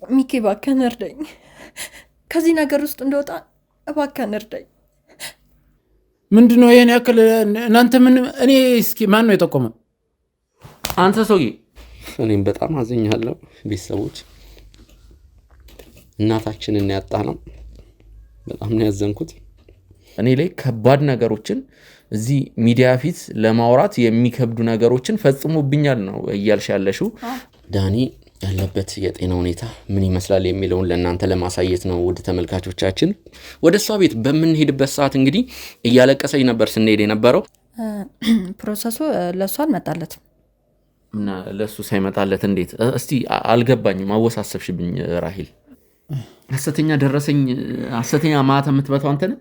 ሚኪ እባክህን እርዳኝ። ከዚህ ነገር ውስጥ እንደወጣ እባክህን እርዳኝ። ምንድነው ይሄን ያክል እናንተ ምን? እኔ እስኪ ማን ነው የጠቆመ? አንተ ሰውዬ። እኔም በጣም አዝኛለሁ። ቤተሰቦች እናታችንን ያጣ ነው። በጣም ነው ያዘንኩት። እኔ ላይ ከባድ ነገሮችን እዚህ ሚዲያ ፊት ለማውራት የሚከብዱ ነገሮችን ፈጽሞብኛል ነው እያልሽ ያለሽው። ዳኒ ያለበት የጤና ሁኔታ ምን ይመስላል የሚለውን ለእናንተ ለማሳየት ነው ውድ ተመልካቾቻችን። ወደ እሷ ቤት በምንሄድበት ሰዓት እንግዲህ እያለቀሰኝ ነበር ስንሄድ የነበረው። ፕሮሰሱ ለእሱ አልመጣለትም። እና ለእሱ ሳይመጣለት እንዴት? እስቲ አልገባኝም፣ አወሳሰብሽብኝ ራሂል። ሐሰተኛ ደረሰኝ፣ ሐሰተኛ ማህተም የምትበታው አንተ ነህ።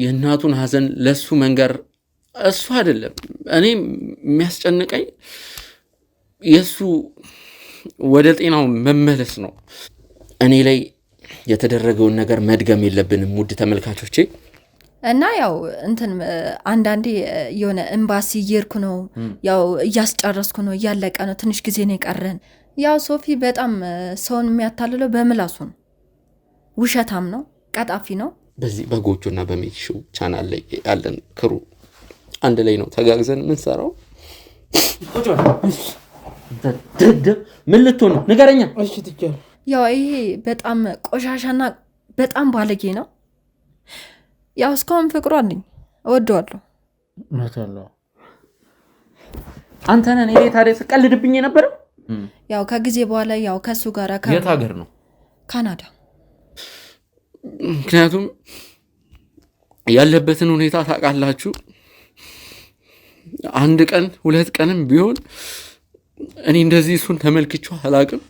የእናቱን ሀዘን ለእሱ መንገር እሱ አይደለም። እኔ የሚያስጨንቀኝ የእሱ ወደ ጤናው መመለስ ነው። እኔ ላይ የተደረገውን ነገር መድገም የለብንም ውድ ተመልካቾቼ። እና ያው እንትን አንዳንዴ የሆነ ኤምባሲ እየሄድኩ ነው፣ ያው እያስጨረስኩ ነው፣ እያለቀ ነው፣ ትንሽ ጊዜ ነው የቀረን። ያው ሶፊ በጣም ሰውን የሚያታልለው በምላሱ ነው። ውሸታም ነው፣ ቀጣፊ ነው። በዚህ በጎጆና በሜኪሾ ቻናል ላይ ያለን ክሩ አንድ ላይ ነው ተጋግዘን የምንሰራው። ምን ልትሆን ነው ንገረኛ። ያው ይሄ በጣም ቆሻሻና በጣም ባለጌ ነው። ያው እስካሁን ፍቅሩ አለኝ፣ እወደዋለሁ። አንተ ነህ እኔ ታዲያ ስቀልድብኝ የነበረው። ያው ከጊዜ በኋላ ያው ከሱ ጋር የት ሀገር ነው? ካናዳ። ምክንያቱም ያለበትን ሁኔታ ታውቃላችሁ። አንድ ቀን ሁለት ቀንም ቢሆን እኔ እንደዚህ እሱን ተመልክቼው አላውቅም።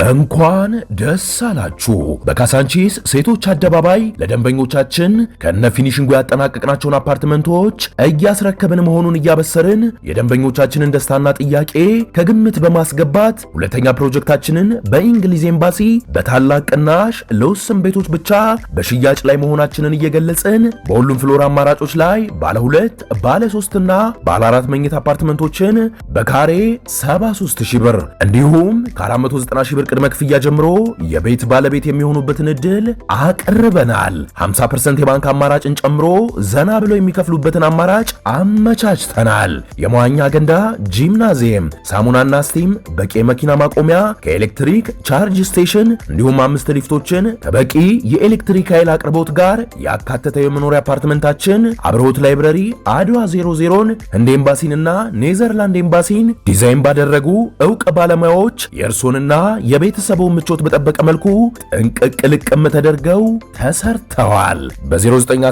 እንኳን ደስ አላችሁ! በካሳንቺስ ሴቶች አደባባይ ለደንበኞቻችን ከነ ፊኒሽንጉ ያጠናቀቅናቸውን አፓርትመንቶች እያስረከብን መሆኑን እያበሰርን የደንበኞቻችንን ደስታና ጥያቄ ከግምት በማስገባት ሁለተኛ ፕሮጀክታችንን በእንግሊዝ ኤምባሲ በታላቅ ቅናሽ ለውስን ቤቶች ብቻ በሽያጭ ላይ መሆናችንን እየገለጽን በሁሉም ፍሎር አማራጮች ላይ ባለ 2 ባለ 3 እና ባለ 4 መኝታ አፓርትመንቶችን በካሬ 73000 ብር እንዲሁም ከ490 ሺህ ብር ቅድመ ክፍያ ጀምሮ የቤት ባለቤት የሚሆኑበትን እድል አቅርበናል። 50% የባንክ አማራጭን ጨምሮ ዘና ብለው የሚከፍሉበትን አማራጭ አመቻችተናል። የመዋኛ ገንዳ፣ ጂምናዚየም፣ ሳሙናና ስቲም፣ በቂ መኪና ማቆሚያ፣ ከኤሌክትሪክ ቻርጅ ስቴሽን እንዲሁም 5 ሊፍቶችን ከበቂ የኤሌክትሪክ ኃይል አቅርቦት ጋር ያካተተ የመኖሪያ አፓርትመንታችን አብርሆት ላይብረሪ አድዋ 00ን ህንድ ኤምባሲንና ኔዘርላንድ ኤምባሲን ዲዛይን ባደረጉ ዕውቅ ባለሙያዎች የእርሶንና የቤተሰቡን ምቾት በጠበቀ መልኩ ጥንቅቅ ልቅም ተደርገው ተሰርተዋል። በ0911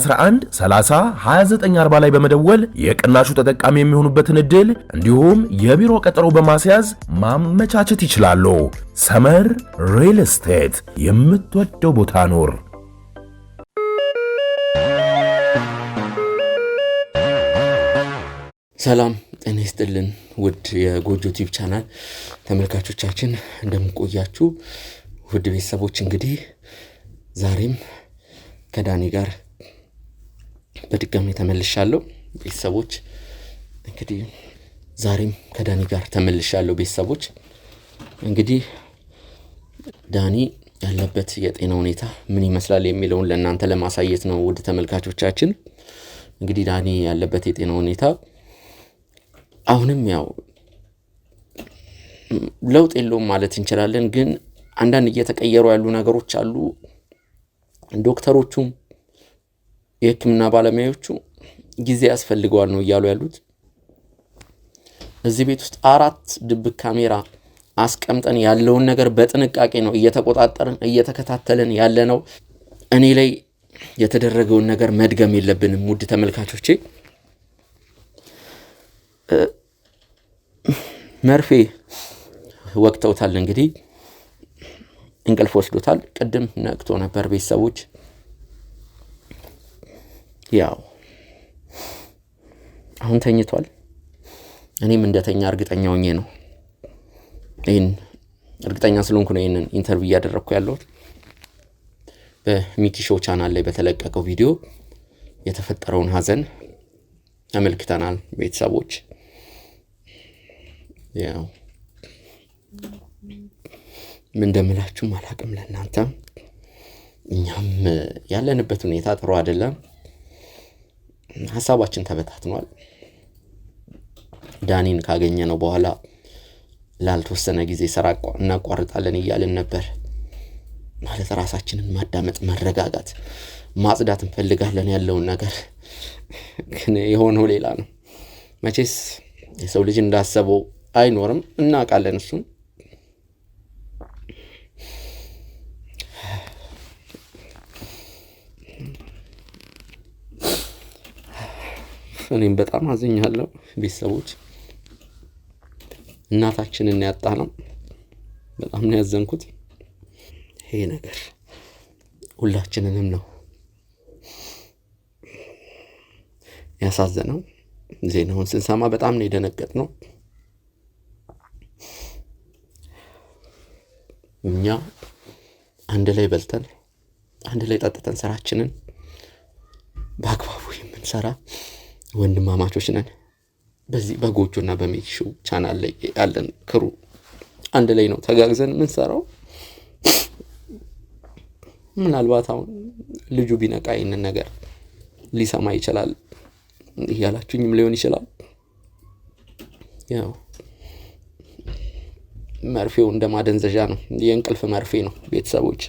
30 2940 ላይ በመደወል የቅናሹ ተጠቃሚ የሚሆኑበትን እድል እንዲሁም የቢሮ ቀጠሮ በማስያዝ ማመቻቸት ይችላሉ። ሰመር ሪል ስቴት፣ የምትወደው ቦታ ኑር። ሰላም ጤና ይስጥልን ውድ የጎጆ ቲዩብ ቻናል ተመልካቾቻችን፣ እንደምንቆያችሁ ውድ ቤተሰቦች። እንግዲህ ዛሬም ከዳኒ ጋር በድጋሚ ተመልሻለሁ ቤተሰቦች። እንግዲህ ዛሬም ከዳኒ ጋር ተመልሻለሁ ቤተሰቦች። እንግዲህ ዳኒ ያለበት የጤና ሁኔታ ምን ይመስላል የሚለውን ለእናንተ ለማሳየት ነው ውድ ተመልካቾቻችን። እንግዲህ ዳኒ ያለበት የጤና ሁኔታ አሁንም ያው ለውጥ የለውም ማለት እንችላለን። ግን አንዳንድ እየተቀየሩ ያሉ ነገሮች አሉ። ዶክተሮቹም የሕክምና ባለሙያዎቹ ጊዜ ያስፈልገዋል ነው እያሉ ያሉት። እዚህ ቤት ውስጥ 4 ድብቅ ካሜራ አስቀምጠን ያለውን ነገር በጥንቃቄ ነው እየተቆጣጠርን እየተከታተልን ያለ ነው። እኔ ላይ የተደረገውን ነገር መድገም የለብንም ውድ ተመልካቾቼ። መርፌ ወቅተውታል። እንግዲህ እንቅልፍ ወስዶታል። ቅድም ነቅቶ ነበር ቤተሰቦች። ያው አሁን ተኝቷል። እኔም እንደተኛ እርግጠኛ ሆኜ ነው ይህን እርግጠኛ ስለሆንኩ ነው ይህንን ኢንተርቪው እያደረግኩ ያለሁት። በሚኪ ሾው ቻናል ላይ በተለቀቀው ቪዲዮ የተፈጠረውን ሀዘን ተመልክተናል ቤተሰቦች። ያው ምን እንደምላችሁ አላቅም ለእናንተ። እኛም ያለንበት ሁኔታ ጥሩ አይደለም። ሐሳባችን ተበታትኗል። ዳኒን ካገኘነው በኋላ ላልተወሰነ ጊዜ ስራ እናቋርጣለን እያልን ነበር። ማለት ራሳችንን ማዳመጥ፣ መረጋጋት፣ ማጽዳት እንፈልጋለን ያለውን ነገር። ግን የሆነው ሌላ ነው። መቼስ የሰው ልጅ እንዳሰበው አይኖርም፣ እናውቃለን እሱን። እኔም በጣም አዝኛለሁ ቤተሰቦች። እናታችንን ያጣነው በጣም ነው ያዘንኩት። ይሄ ነገር ሁላችንንም ነው ያሳዘነው። ዜናውን ስንሰማ በጣም ነው የደነገጥነው። እኛ አንድ ላይ በልተን አንድ ላይ ጠጥተን ስራችንን በአግባቡ የምንሰራ ወንድማማቾች ነን። በዚህ በጎጆና በሜኪሾ ቻናል ላይ ያለን ክሩ አንድ ላይ ነው ተጋግዘን የምንሰራው። ምናልባት አሁን ልጁ ቢነቃ ይሄንን ነገር ሊሰማ ይችላል እያላችሁኝም ሊሆን ይችላል። ያው መርፌው እንደማደንዘዣ ነው፣ የእንቅልፍ መርፌ ነው ቤተሰቦች።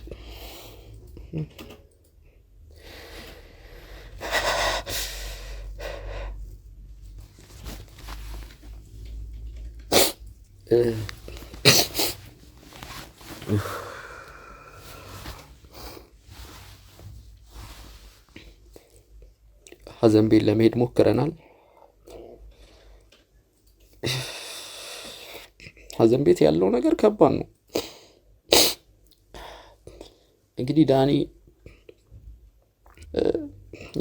ሀዘን ቤት ለመሄድ ሞክረናል። ሀዘን ቤት ያለው ነገር ከባድ ነው። እንግዲህ ዳኒ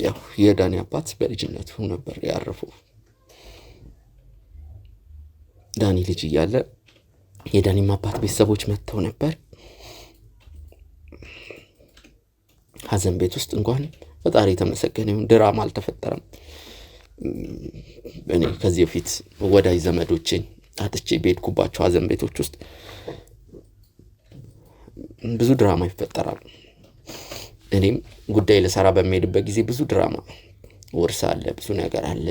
ያው የዳኒ አባት በልጅነቱ ነበር ያረፈው። ዳኒ ልጅ እያለ የዳኒም አባት ቤተሰቦች መጥተው ነበር። ሀዘን ቤት ውስጥ እንኳን ፈጣሪ የተመሰገነ ይሁን ድራማ አልተፈጠረም። እኔ ከዚህ በፊት ወዳጅ ዘመዶቼን አጥቼ ቤትኩባቸው ሀዘን ቤቶች ውስጥ ብዙ ድራማ ይፈጠራል። እኔም ጉዳይ ለሰራ በሚሄድበት ጊዜ ብዙ ድራማ ወርሳ አለ፣ ብዙ ነገር አለ።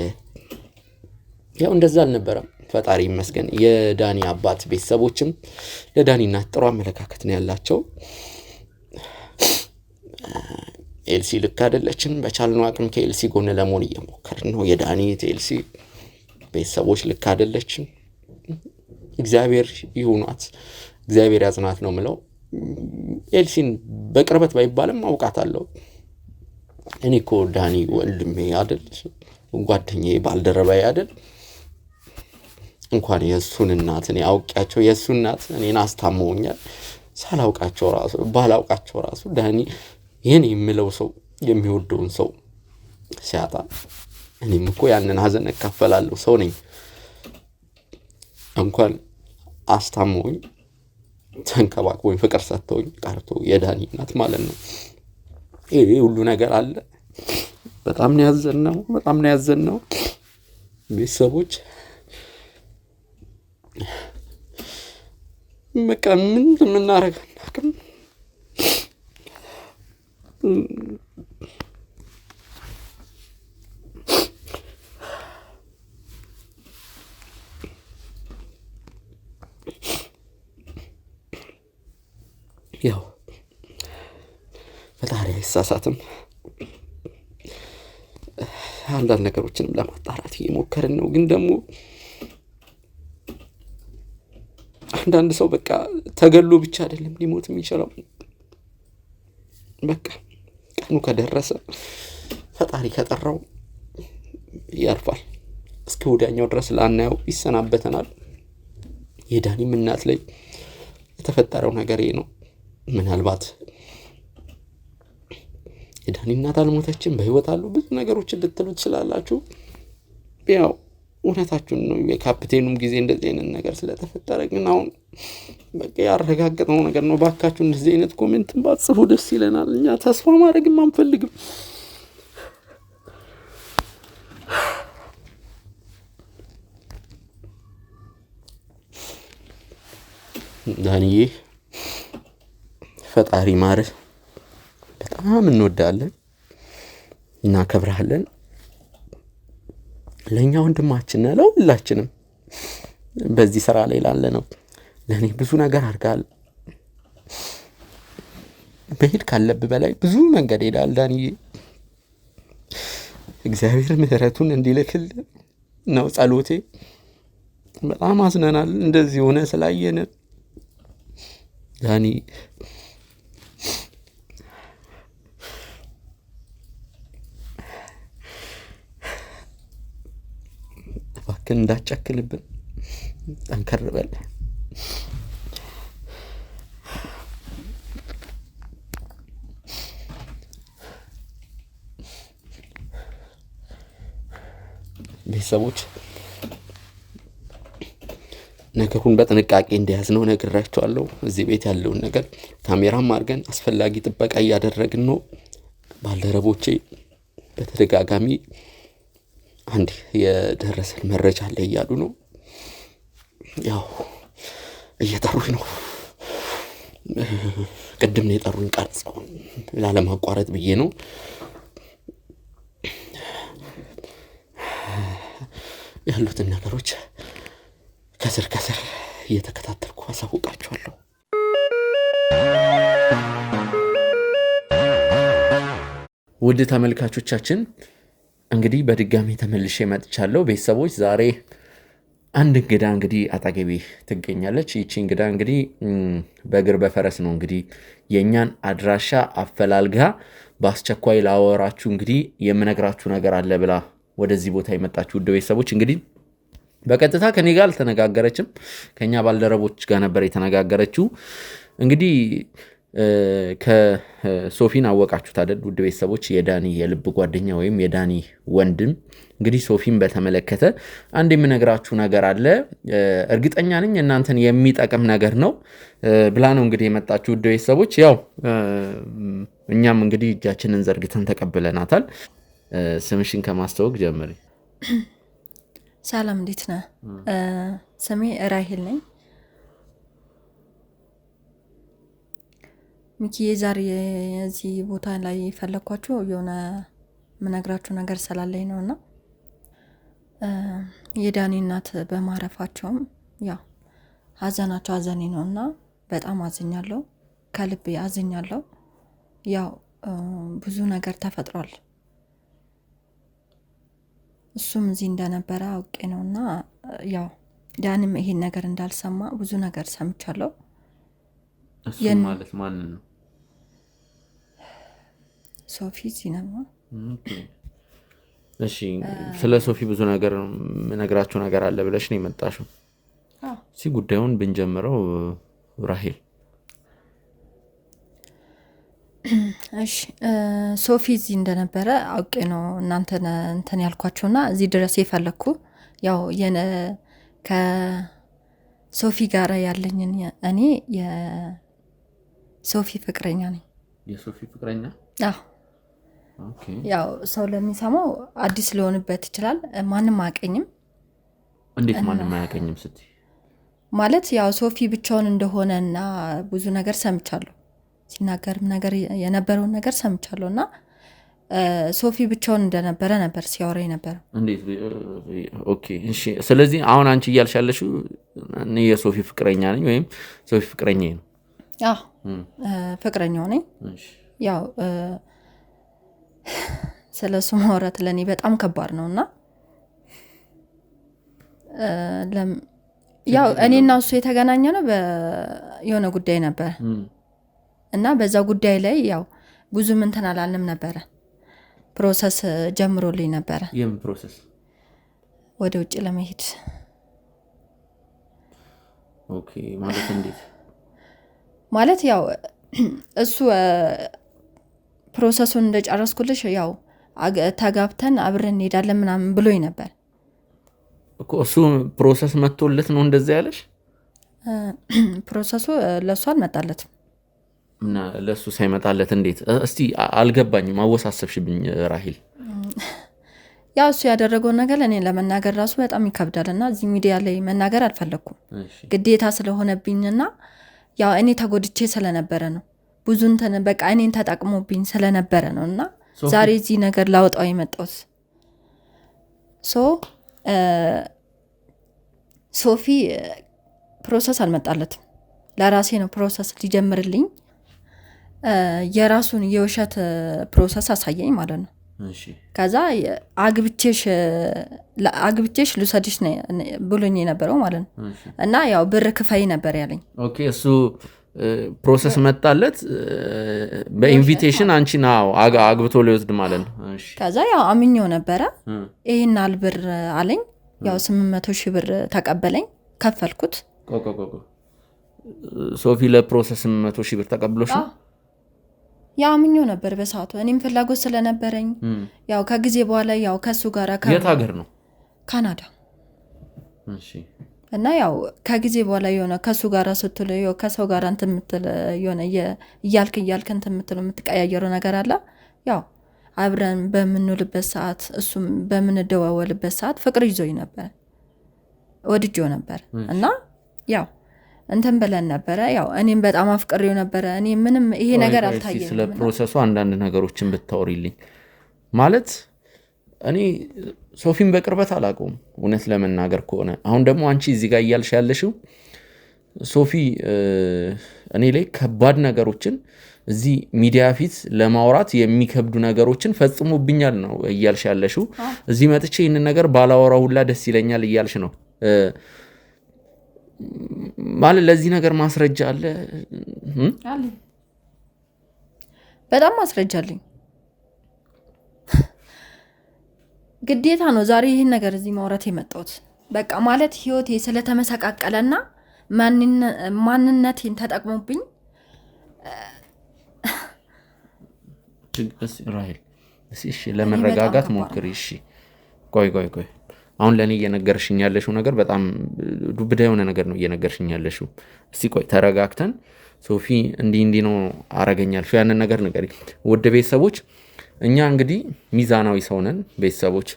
ያው እንደዛ አልነበረም። ፈጣሪ ይመስገን። የዳኒ አባት ቤተሰቦችም ለዳኒ እናት ጥሩ አመለካከት ነው ያላቸው። ኤልሲ ልክ አይደለችን። በቻልነው አቅም ከኤልሲ ጎን ለመሆን እየሞከርን ነው። የዳኒ ኤልሲ ቤተሰቦች ልክ አይደለችን። እግዚአብሔር ይሁናት፣ እግዚአብሔር ያጽናት ነው ምለው። ኤልሲን በቅርበት ባይባልም አውቃታለሁ። እኔ እኮ ዳኒ ወንድሜ አይደል፣ ጓደኛዬ፣ ባልደረባዬ አይደል። እንኳን የሱን እናት እኔ አውቂያቸው፣ የሱ እናት እኔን አስታመውኛል። ሳላውቃቸው ራሱ ባላውቃቸው ራሱ ዳኒ ይሄን የሚለው ሰው የሚወደውን ሰው ሲያጣ እኔም እኮ ያንን ሀዘን እካፈላለሁ ሰው ነኝ። እንኳን አስታመውኝ ተንከባክቦኝ ፍቅር ሰጥተውኝ ቀርቶ የዳኒ እናት ማለት ነው። ይሄ ሁሉ ነገር አለ። በጣም ነው ያዘነው ቤተሰቦች። በቃ ምን እናደርግ አናውቅም። ያው ፈጣሪ አይሳሳትም። አንዳንድ ነገሮችንም ለማጣራት እየሞከርን ነው። ግን ደግሞ አንዳንድ ሰው በቃ ተገሎ ብቻ አይደለም ሊሞት የሚችለው። በቃ ቀኑ ከደረሰ ፈጣሪ ከጠራው ያርፋል። እስከ ወዲያኛው ድረስ ላናየው ይሰናበተናል። የዳኒም እናት ላይ የተፈጠረው ነገር ይሄ ነው። ምናልባት የዳኒ እናት አልሞተችም፣ በህይወት አሉ፣ ብዙ ነገሮችን ልትሉ ትችላላችሁ። ያው እውነታችሁን ነው። የካፕቴኑም ጊዜ እንደዚህ አይነት ነገር ስለተፈጠረ ግን አሁን በቃ ያረጋገጠው ነገር ነው። ባካችሁ እንደዚህ አይነት ኮሜንትን ባትጽፉ ደስ ይለናል። እኛ ተስፋ ማድረግም አንፈልግም። ዳኒዬ ፈጣሪ ማርህ። በጣም እንወዳለን እናከብራለን። ለኛ ወንድማችን ነው ለሁላችንም በዚህ ስራ ላይ ላለ ነው። ለኔ ብዙ ነገር አርጋል። በሄድ ካለብ በላይ ብዙ መንገድ ሄዳል ዳንዬ። እግዚአብሔር ምህረቱን እንዲልክል ነው ጸሎቴ። በጣም አዝነናል እንደዚህ ሆነ ስላየን ዳኒ። እባክህ እንዳትጨክንብን ጠንከር በል። ቤተሰቦች ነገሩን በጥንቃቄ እንዲያዝነው ነግራችኋለሁ። እዚህ ቤት ያለውን ነገር ካሜራም አድርገን አስፈላጊ ጥበቃ እያደረግን ነው። ባልደረቦቼ በተደጋጋሚ አንድ የደረሰን መረጃ አለ እያሉ ነው። ያው እየጠሩኝ ነው። ቅድም ነው የጠሩኝ ቀርጸው ላለማቋረጥ ብዬ ነው። ያሉትን ነገሮች ከስር እየተከታተልኩ አሳውቃችኋለሁ። ውድ ተመልካቾቻችን እንግዲህ በድጋሚ ተመልሼ መጥቻለሁ። ቤተሰቦች ዛሬ አንድ እንግዳ እንግዲህ አጠገቤ ትገኛለች። ይቺ እንግዳ እንግዲህ በእግር በፈረስ ነው እንግዲህ የኛን አድራሻ አፈላልጋ በአስቸኳይ ላወራችሁ እንግዲህ የምነግራችሁ ነገር አለ ብላ ወደዚህ ቦታ የመጣችሁ ውድ ቤተሰቦች እንግዲህ በቀጥታ ከኔ ጋር አልተነጋገረችም። ከኛ ባልደረቦች ጋር ነበር የተነጋገረችው። እንግዲህ ከሶፊን አወቃችሁት አይደል ውድ ቤተሰቦች? የዳኒ የልብ ጓደኛ ወይም የዳኒ ወንድም። እንግዲህ ሶፊን በተመለከተ አንድ የምነግራችሁ ነገር አለ። እርግጠኛ ነኝ እናንተን የሚጠቅም ነገር ነው ብላ ነው እንግዲህ የመጣችሁ ውድ ቤተሰቦች። ያው እኛም እንግዲህ እጃችንን ዘርግተን ተቀብለናታል። ስምሽን ከማስተዋወቅ ጀምሪ። ሰላም እንዴት ነህ? ስሜ ራሂል ነኝ። ሚኪ ዛሬ እዚህ ቦታ ላይ ፈለኳችሁ የሆነ ምነግራችሁ ነገር ስላለኝ ነውና የዳኒ እናት በማረፋቸውም ያው ሀዘናቸው ሀዘኔ ነውና በጣም አዝኛለሁ። ከልቤ አዝኛለሁ። ያው ብዙ ነገር ተፈጥሯል። እሱም እዚህ እንደነበረ አውቄ ነውና ያው ዳኒም ይሄን ነገር እንዳልሰማ ብዙ ነገር ሰምቻለሁ። እሱ ማለት ማን ነው? ሶፊ ዚናማ። እሺ ስለ ሶፊ ብዙ ነገር ምነግራችሁ ነገር አለ ብለሽ ነው የመጣሽው? አዎ። እሺ ጉዳዩን ብንጀምረው ራሂል። እሺ ሶፊ እዚህ እንደነበረ አውቄ ነው እናንተን እንትን ያልኳችሁና እዚህ ድረስ የፈለኩ ያው ከሶፊ ጋር ያለኝን እኔ የሶፊ ፍቅረኛ ነኝ። የሶፊ ፍቅረኛ? አዎ። ኦኬ። ያው ሰው ለሚሰማው አዲስ ሊሆንበት ይችላል። ማንም አያቀኝም። እንዴት ማንም አያቀኝም ስትይ? ማለት ያው ሶፊ ብቻውን እንደሆነና ብዙ ነገር ሰምቻለሁ። ሲናገርም ነገር የነበረውን ነገር ሰምቻለሁና ሶፊ ብቻውን እንደነበረ ነበር ሲያወራ ነበር። እንዴት? ኦኬ እሺ። ስለዚህ አሁን አንቺ እያልሽ ያለሽው እኔ የሶፊ ፍቅረኛ ነኝ ወይም ሶፊ ፍቅረኛዬ ነው? አዎ ፍቅረኛው ነኝ። እሺ። ያው ስለሱ ማውራት ለኔ በጣም ከባድ ነውና ያው እኔና እሱ የተገናኘ ነው የሆነ ጉዳይ ነበር እና በዛ ጉዳይ ላይ ያው ብዙ እንትን አላልንም ነበረ። ፕሮሰስ ጀምሮልኝ ነበረ። የምን ፕሮሰስ? ወደ ውጭ ለመሄድ። ኦኬ። ማለት እንዴት? ማለት ያው እሱ ፕሮሰሱን እንደጨረስኩልሽ ያው ተጋብተን አብረን እንሄዳለን ምናምን ብሎኝ ነበር እኮ። እሱ ፕሮሰስ መጥቶለት ነው እንደዛ ያለሽ? ፕሮሰሱ ለሱ አልመጣለትም። እና ለሱ ሳይመጣለት እንዴት? እስቲ አልገባኝም፣ አወሳሰብሽብኝ ራሂል። ያው እሱ ያደረገውን ነገር እኔ ለመናገር ራሱ በጣም ይከብዳልና እዚህ ሚዲያ ላይ መናገር አልፈለኩም። ግዴታ ስለሆነብኝና ያው እኔ ተጎድቼ ስለነበረ ነው ብዙ እንትን በቃ እኔን ተጠቅሞብኝ ስለነበረ ነውና ዛሬ እዚህ ነገር ላውጣው የመጣሁት ሶፊ ፕሮሰስ አልመጣለትም ለራሴ ነው ፕሮሰስ ሊጀምርልኝ የራሱን የውሸት ፕሮሰስ አሳየኝ ማለት ነው ከዛ አግብቼሽ ልውሰድሽ ብሎኝ የነበረው ማለት ነው እና ያው ብር ክፈይ ነበር ያለኝ ኦኬ እሱ ፕሮሰስ መጣለት በኢንቪቴሽን አንቺን አግብቶ ሊወስድ ማለት ነው ከዛ ያው አምኜው ነበረ ይሄን አልብር አለኝ ያው 800,000 ብር ተቀበለኝ ከፈልኩት ሶፊ ለፕሮሰስ 800,000 ብር ተቀብሎሽ ነው ያው አምኜው ነበር በሰዓቱ እኔም ፍላጎት ስለነበረኝ ያው ከጊዜ በኋላ ያው ከሱ ጋር የት ሀገር ነው ካናዳ እሺ እና ያው ከጊዜ በኋላ የሆነ ከሱ ጋር ስትል ያው ከሰው ጋር እንትን ምትል የሆነ እያልክ እንትን ምትል የምትቀያየረው ነገር አለ ያው አብረን በምንውልበት ሰዓት እሱም በምንደዋወልበት ሰዓት ፍቅር ይዞኝ ነበር ወድጄው ነበር እና ያው እንትን ብለን ነበር ያው እኔም በጣም አፍቅሬው ነበር እኔ ምንም ይሄ ነገር አልታየኝም ስለ ፕሮሰሱ አንዳንድ ነገሮችን ብታወሪልኝ ማለት እኔ ሶፊን በቅርበት አላውቀውም እውነት ለመናገር ከሆነ አሁን ደግሞ አንቺ እዚህ ጋር እያልሽ ያለሽው ሶፊ እኔ ላይ ከባድ ነገሮችን እዚህ ሚዲያ ፊት ለማውራት የሚከብዱ ነገሮችን ፈጽሞብኛል ነው እያልሽ ያለሽው እዚህ መጥቼ ይሄንን ነገር ባላወራው ሁላ ደስ ይለኛል እያልሽ ነው ማለት ለዚህ ነገር ማስረጃ አለ በጣም ማስረጃ አለኝ ግዴታ ነው ዛሬ ይሄን ነገር እዚህ ማውራት የመጣሁት በቃ ማለት ህይወቴ ስለተመሰቃቀለና ማንነቴን ተጠቅሞብኝ ራሄል እሺ ለመረጋጋት ሞክሪ እሺ ቆይ አሁን ለኔ እየነገርሽኝ ያለሽው ነገር በጣም ዱብዳ የሆነ ነገር ነው እየነገርሽኝ ያለሽው እስቲ ቆይ ተረጋግተን ሶፊ እንዲህ ነው አረጋኛል ያንን ነገር ንገሪ ወደ ቤተሰቦች እኛ እንግዲህ ሚዛናዊ ሰው ነን ቤተሰቦች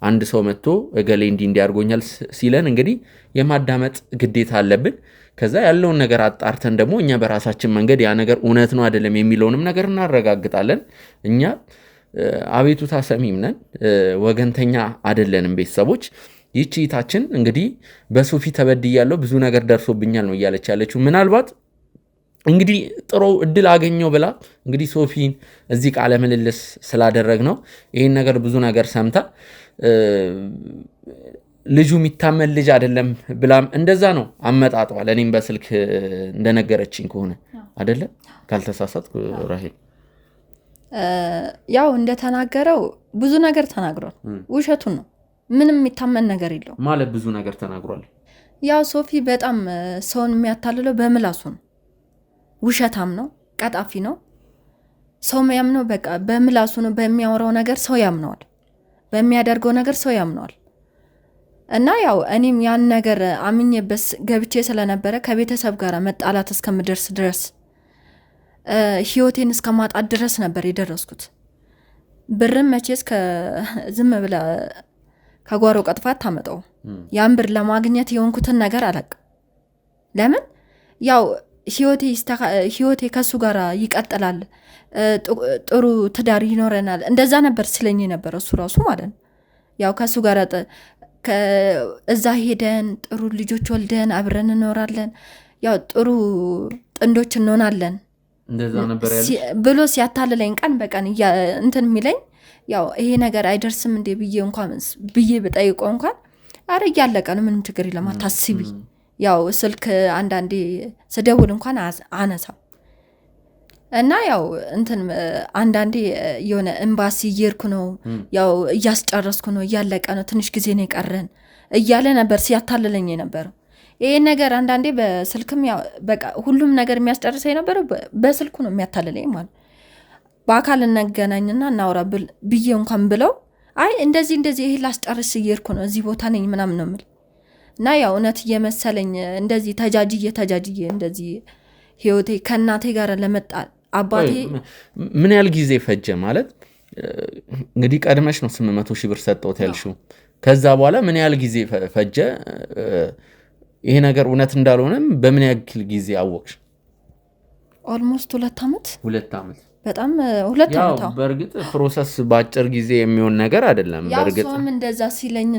አንድ ሰው መጥቶ እገሌ እንዲያርጎኛል ሲለን እንግዲህ የማዳመጥ ግዴታ አለብን ከዛ ያለውን ነገር አጣርተን ደግሞ እኛ በራሳችን መንገድ ያ ነገር እውነት ነው አይደለም የሚለውንም ነገር እናረጋግጣለን እኛ አቤቱታ ሰሚም ነን ወገንተኛ አይደለንም ቤተሰቦች ይቺታችን እንግዲህ በሶፊ ተበድያለሁ ብዙ ነገር ደርሶብኛል ነው እያለች ያለችው ምናልባት እንግዲህ ጥሩ እድል አገኘው ብላ እንግዲህ ሶፊን እዚህ ቃለ ምልልስ ስላደረግ ነው ይሄን ነገር ብዙ ነገር ሰምታ ልጁ የሚታመን ልጅ አይደለም ብላም እንደዛ ነው አመጣጣው ለኔም በስልክ እንደነገረችኝ ከሆነ አይደለ ካልተሳሳትኩ ራሄል ያው እንደተናገረው ብዙ ነገር ተናግሯል ውሸቱን ነው ምንም የሚታመን ነገር የለው ማለት ብዙ ነገር ተናግሯል ያው ሶፊ በጣም ሰውን የሚያታልለው በምላሱ ነው ውሸታም ነው ቀጣፊ ነው ሰው ያምነው በቃ በምላሱ ነው በሚያወራው ነገር ሰው ያምነዋል በሚያደርገው ነገር ሰው ያምነዋል እና ያው እኔም ያን ነገር አምኜበት ገብቼ ስለነበረ ከቤተሰብ ጋር መጣላት እስከምደርስ ድረስ ህይወቴን እስከማጣት ድረስ ነበር የደረስኩት ብርም መቼስ ዝም ብላ ከጓሮ ቀጥፋት ታመጣው ያን ብር ለማግኘት የሆንኩትን ነገር አላቅ ለምን ያው ህይወቴ ከሱ ጋር ይቀጥላል ጥሩ ትዳር ይኖረናል እንደዛ ነበር ስለኝ ነበር እሱ ራሱ ማለት ነው ያው ከሱ ጋር እዛ ሄደን ጥሩ ልጆች ወልደን አብረን እንኖራለን ያው ጥሩ ጥንዶች እንሆናለን እንደዛ ነበር ያለ ብሎ ሲያታልለኝ ቀን በቀን እንትን የሚለኝ ያው ይሄ ነገር አይደርስም እንደ ብዬ በጠይቆ እንኳን አረ ያለቀ ነው ምንም ችግር የለም አታስቢ ያው ስልክ አንዳንዴ ስደውል እንኳን አነሳው እና ያው እንትን አንዳንዴ የሆነ ኤምባሲ እየርኩ ነው ያው እያስጨረስኩ ነው ያለቀ ነው ትንሽ ጊዜ ነው የቀረን እያለ ነበር ሲያታልለኝ ነበር ይሄ ነገር አንዳንዴ በስልክም ያው በቃ ሁሉም ነገር የሚያስጨርሰኝ ነበር በስልኩ ነው የሚያታልለኝ ማለት በአካል እንገናኝና እናውራ ብዬ እንኳን ብለው አይ እንደዚህ ይሄ ላስጨርስ እየርኩ ነው እዚህ ቦታ ነኝ ምናምን ነው የምል እና ያው እውነት እየመሰለኝ እንደዚህ ተጃጅዬ እንደዚህ ህይወቴ ከእናቴ ጋር ለመጣል አባቴ ምን ያህል ጊዜ ፈጀ ማለት እንግዲህ ቀድመሽ ነው 800,000 ብር ሰጠውት ያልሽው ከዛ በኋላ ምን ያህል ጊዜ ፈጀ ይሄ ነገር እውነት እንዳልሆነም በምን ያክል ጊዜ አወቅሽ ኦልሞስት 2 ዓመት 2 ዓመት በጣም 2 ዓመት። በእርግጥ ፕሮሰስ በአጭር ጊዜ የሚሆን ነገር አይደለም። በእርግጥ ያው እንደዛ ሲለኝ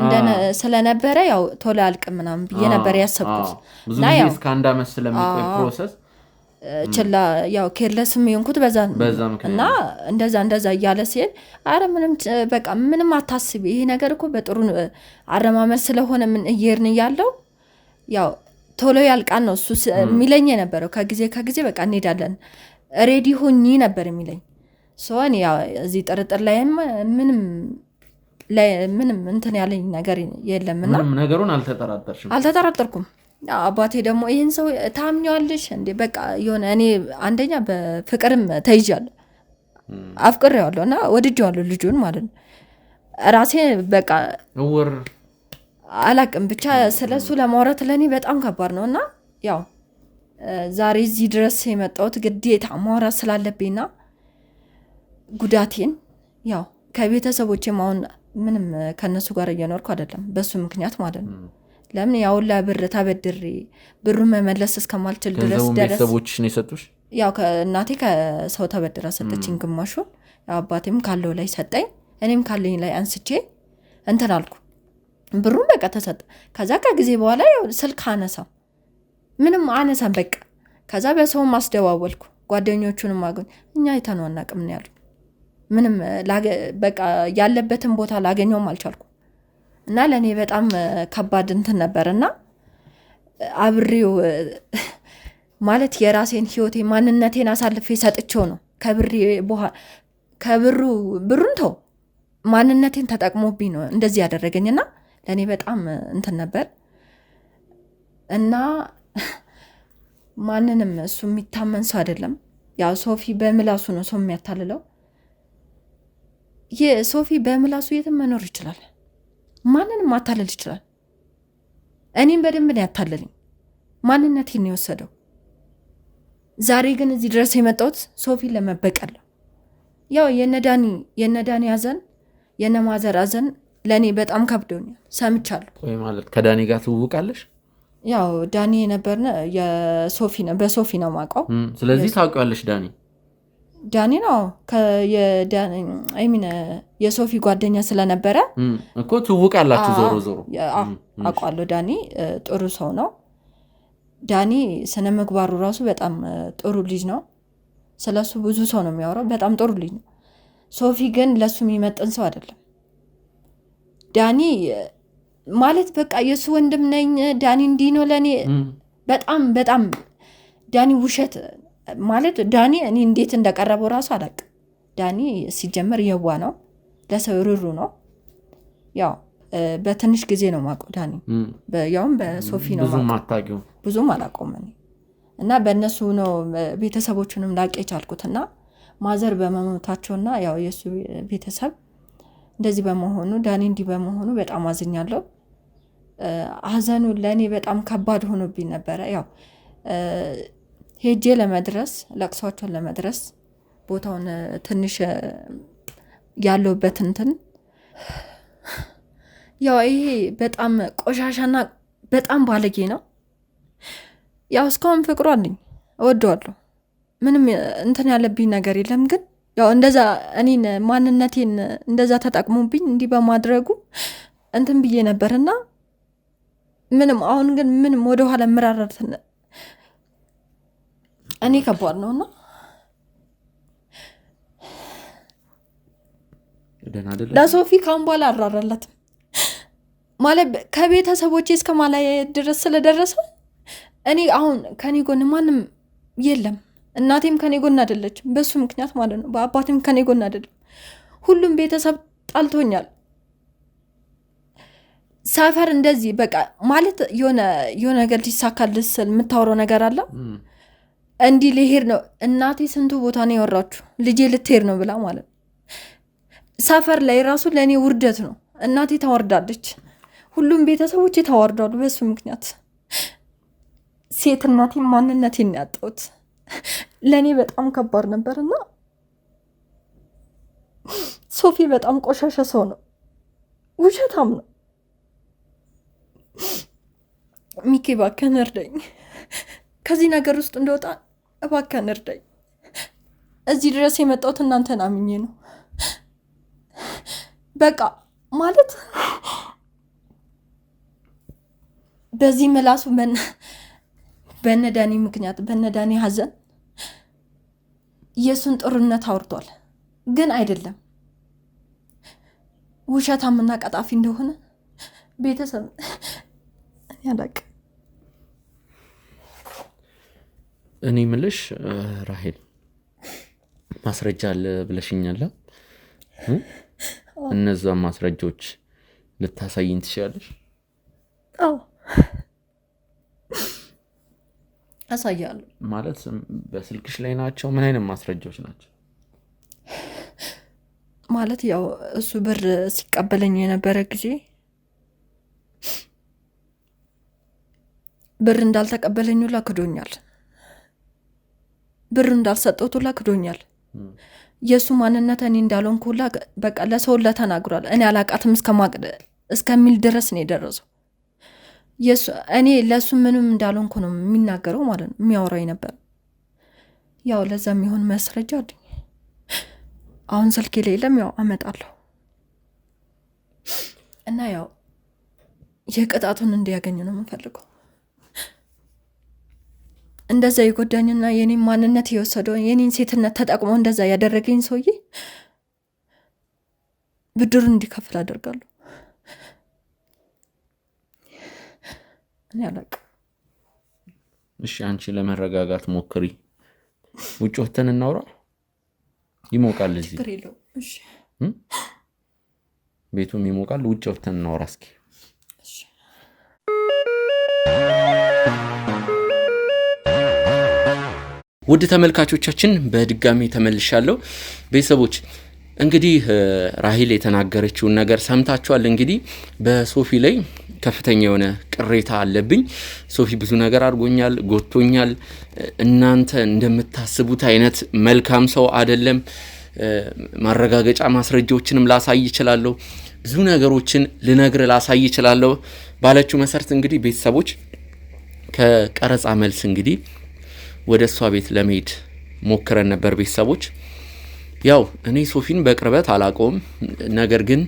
ስለነበረ ያው ቶሎ አልቅም ምናምን ብዬ ነበር ያሰብኩት። ብዙ ጊዜ እስከ 1 ዓመት ስለሚቆይ ፕሮሰስ ችላ ያው ኬርለስም የሆንኩት በዛ እና እንደዛ እያለ ሲል አረ ምንም በቃ ምንም አታስቢ፣ ይሄ ነገር እኮ በጥሩ አረማመድ ስለሆነ ምን እየርን ያለው ያው ቶሎ ያልቃል ነው እሱ የሚለኝ የነበረው። ከጊዜ በቃ እንሄዳለን ሬዲ ሆኚ ነበር የሚለኝ። ሶን ያው እዚህ ጥርጥር ላይ ምንም እንትን ያለኝ ነገር የለምና ምንም ነገሩን አልተጠራጠርኩም። አባቴ ደግሞ ይሄን ሰው ታምኛለሽ እንዴ? በቃ የሆነ እኔ አንደኛ በፍቅርም ተይዣለሁ፣ አፍቅሬዋለሁ እና ወድጄዋለሁ ልጁን ማለት ነው። ራሴ በቃ አላቅም ብቻ ስለሱ ለማውራት ለኔ በጣም ከባድ ነውና ያው ዛሬ እዚህ ድረስ የመጣሁት ግዴታ ማውራት ስላለብኝና ጉዳቴን ያው ከቤተሰቦቼ ማውን ምንም ከነሱ ጋር እየኖርኩ አይደለም በሱ ምክንያት ማለት ነው። ለምን ያውላ ብር ተበድሬ ብሩ መመለስ እስከማልችል ድረስ ቤተሰቦችሽ ነው የሰጡሽ? ያው ከእናቴ ከሰው ተበድራ ሰጠችኝ ግማሹን፣ ያው አባቴም ካለው ላይ ሰጠኝ፣ እኔም ካለኝ ላይ አንስቼ እንትን አልኩ። ብሩን በቃ ተሰጠ። ከዛ ከጊዜ በኋላ ያው ስልክ አነሳም ምንም አነሳም በቃ። ከዛ በሰው ማስደዋወልኩ ጓደኞቹንም አገኝ እኛ አይተነው አናውቅም ነው ያሉት። ምንም በቃ ያለበትን ቦታ ላገኘውም አልቻልኩ እና ለኔ በጣም ከባድ እንትን ነበርና አብሬው ማለት የራሴን ህይወቴ ማንነቴን አሳልፌ ሰጥቼው ነው ብሩን ተው ማንነቴን ተጠቅሞብኝ ነው እንደዚህ ያደረገኝና ለኔ በጣም እንትን ነበር እና ማንንም እሱ የሚታመን ሰው አይደለም። ያው ሶፊ በምላሱ ነው ሰው የሚያታልለው። የሶፊ በምላሱ የትም መኖር ይችላል፣ ማንንም ማታለል ይችላል። እኔም በደንብ ነው ያታለለኝ፣ ማንነቴን ነው የወሰደው። ዛሬ ግን እዚህ ድረስ የመጣሁት ሶፊን ለመበቀል ነው። ያው የነዳኒ አዘን የነማዘር አዘን ለኔ በጣም ከብዶኛል፣ ሰምቻለሁ። ወይ ማለት ከዳኒ ጋር ትውውቃለሽ? ያው ዳኒ ነበርና የሶፊ ነው በሶፊ ነው ማውቀው። ስለዚህ ታውቂዋለሽ ዳኒ ነው የሶፊ ጓደኛ ስለነበረ እኮ ትውውቃላችሁ። ዞሮ አውቃለሁ። ዳኒ ጥሩ ሰው ነው። ዳኒ ስነ ምግባሩ ራሱ በጣም ጥሩ ልጅ ነው። ስለሱ ብዙ ሰው ነው የሚያወራው። በጣም ጥሩ ልጅ ነው። ሶፊ ግን ለሱ የሚመጥን ሰው አይደለም። ዳኒ ማለት በቃ የሱ ወንድም ነኝ ዳኒ እንዲህ ነው ለኔ በጣም ዳኒ ውሸት ማለት ዳኒ እኔ እንዴት እንደቀረበው ራሱ አላውቅም። ዳኒ ሲጀመር የዋ ነው፣ ለሰው ሩሩ ነው። ያው በትንሽ ጊዜ ነው ማውቀው ዳኒ ያውም በሶፊ ነው ብዙም አላውቀውም እኔ እና በእነሱ ነው ቤተሰቦቹንም ላውቅ የቻልኩትና ማዘር በመሞታቸውና ያው የሱ ቤተሰብ እንደዚህ በመሆኑ ዳኒ እንዲህ በመሆኑ በጣም አዝኛለሁ። ሀዘኑ ለኔ በጣም ከባድ ሆኖብኝ ነበረ። ያው ሄጄ ለመድረስ ለቅሷቸውን ለመድረስ ቦታውን ትንሽ ያለውበት እንትን ያው ይሄ በጣም ቆሻሻና በጣም ባለጌ ነው። ያው እስካሁን ፍቅሩ አለኝ፣ እወደዋለሁ። ምንም እንትን ያለብኝ ነገር የለም። ግን ያው እንደዛ እኔን ማንነቴን እንደዛ ተጠቅሞብኝ እንዲህ በማድረጉ እንትን ብዬ ነበርና ምንም አሁን ግን ምንም ወደ ኋላ መራራት እኔ ከባድ ነውና ለሶፊ ካሁን በኋላ አራራላትም ማለት ከቤተሰቦቼ እስከማላይ ድረስ ስለደረሰ እኔ አሁን ከኔ ጎን ማንም የለም። እናቴም ከኔ ጎን አይደለችም በሱ ምክንያት ማለት ነው። በአባቴም ከኔ ጎን አይደለም። ሁሉም ቤተሰብ ጣልቶኛል። ሰፈር እንደዚህ በቃ ማለት የሆነ ነገር ሊሳካልህ ስል የምታወራው ነገር አለ። እንዲህ ልሄድ ነው እናቴ ስንቱ ቦታ ነው ያወራችሁ ልጄ ልትሄድ ነው ብላ ማለት ሰፈር ላይ ራሱ ለኔ ውርደት ነው። እናቴ ታወርዳለች፣ ሁሉም ቤተሰቦቼ ታወርዳሉ በሱ ምክንያት። ሴት እናቴ ማንነቴን ያጣሁት ለኔ በጣም ከባድ ነበርና ሶፊ በጣም ቆሻሻ ሰው ነው፣ ውሸታም ነው። ሚኪ እባክህን እርዳኝ፣ ከዚህ ነገር ውስጥ እንደወጣ እባክህን እርዳኝ። እዚህ ድረስ የመጣሁት እናንተን አምኜ ነው። በቃ ማለት በዚህ ምላሱ በነዳኒ ምክንያት በነዳኒ ሀዘን የሱን ጥሩነት አውርቷል። ግን አይደለም ውሸታምና ቀጣፊ እንደሆነ ቤተሰብ ያላቅ። እኔ ምልሽ ራሄል ማስረጃ አለ ብለሽኛል። እነዛ ማስረጃዎች ልታሳይኝ ትችላለሽ? አዎ አሳያለሁ። ማለት በስልክሽ ላይ ናቸው? ምን አይነት ማስረጃዎች ናቸው? ማለት ያው እሱ ብር ሲቀበለኝ የነበረ ጊዜ ብር እንዳልተቀበለኝ ሁላ ክዶኛል። ብር እንዳልሰጠሁት ሁላ ክዶኛል። የሱ ማንነት እኔ እንዳልሆንኩ ሁላ በቃ ለሰው ሁላ ተናግሯል። እኔ አላቃትም እስከሚል ድረስ ነው የደረሰው። እኔ ለሱ ምንም እንዳልሆንኩ ነው የሚናገረው ማለት ነው የሚያወራው ነበር። ያው ለዛ የሚሆን ማስረጃ አለኝ። አሁን ስልኬ ላይ የለም፣ ያው አመጣለሁ እና ያው የቅጣቱን እንዲያገኝ ነው የምፈልገው። እንደዛ የጎዳኝና የኔን ማንነት የወሰደው የኔን ሴትነት ተጠቅሞ እንደዛ ያደረገኝ ሰውዬ ብድሩን እንዲከፍል አደርጋለሁ። እኔ አላውቅም። እሺ አንቺ ለመረጋጋት ሞክሪ። ውጭ ወተን እናውራ። ይሞቃል እዚህ። ችግር የለውም። እሺ ቤቱም ይሞቃል። ውጭ ወተን እናውራ እስኪ። እሺ ውድ ተመልካቾቻችን በድጋሚ ተመልሻለሁ። ቤተሰቦች እንግዲህ ራሄል የተናገረችውን ነገር ሰምታችኋል። እንግዲህ በሶፊ ላይ ከፍተኛ የሆነ ቅሬታ አለብኝ። ሶፊ ብዙ ነገር አድርጎኛል፣ ጎቶኛል። እናንተ እንደምታስቡት አይነት መልካም ሰው አይደለም። ማረጋገጫ ማስረጃዎችንም ላሳይ እችላለሁ። ብዙ ነገሮችን ልነግር ላሳይ እችላለሁ ባለችው መሰረት እንግዲህ ቤተሰቦች ከቀረጻ መልስ እንግዲህ ወደ እሷ ቤት ለመሄድ ሞክረን ነበር። ቤተሰቦች ያው እኔ ሶፊን በቅርበት አላውቀውም፣ ነገር ግን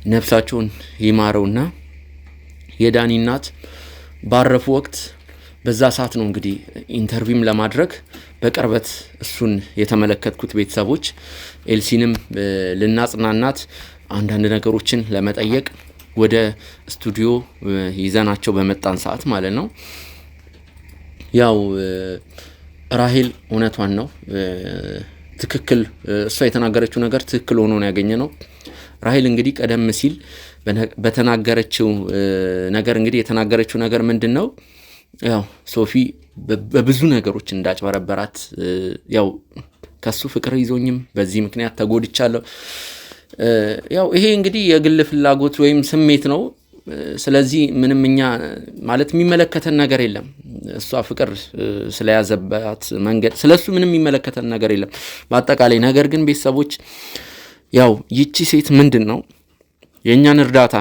ነፍሳቸውን ይማረውና የዳኒ እናት ባረፉ ወቅት በዛ ሰዓት ነው እንግዲህ ኢንተርቪውም ለማድረግ በቅርበት እሱን የተመለከትኩት። ቤተሰቦች ኤልሲንም ልናጽናናት አንዳንድ ነገሮችን ለመጠየቅ ወደ ስቱዲዮ ይዘናቸው በመጣን ሰዓት ማለት ነው ያው ራሄል እውነቷን ነው። ትክክል እሷ የተናገረችው ነገር ትክክል ሆኖ ነው ያገኘነው። ራሄል እንግዲህ ቀደም ሲል በተናገረችው ነገር እንግዲህ የተናገረችው ነገር ምንድነው? ያው ሶፊ በብዙ ነገሮች እንዳጭበረበራት፣ ያው ከሱ ፍቅር ይዞኝም በዚህ ምክንያት ተጎድቻለሁ። ያው ይሄ እንግዲህ የግል ፍላጎት ወይም ስሜት ነው። ስለዚህ ምንም እኛ ማለት የሚመለከተን ነገር የለም። እሷ ፍቅር ስለያዘባት መንገድ ስለሱ ምንም የሚመለከተን ነገር የለም በአጠቃላይ። ነገር ግን ቤተሰቦች ያው ይቺ ሴት ምንድነው የኛን እርዳታ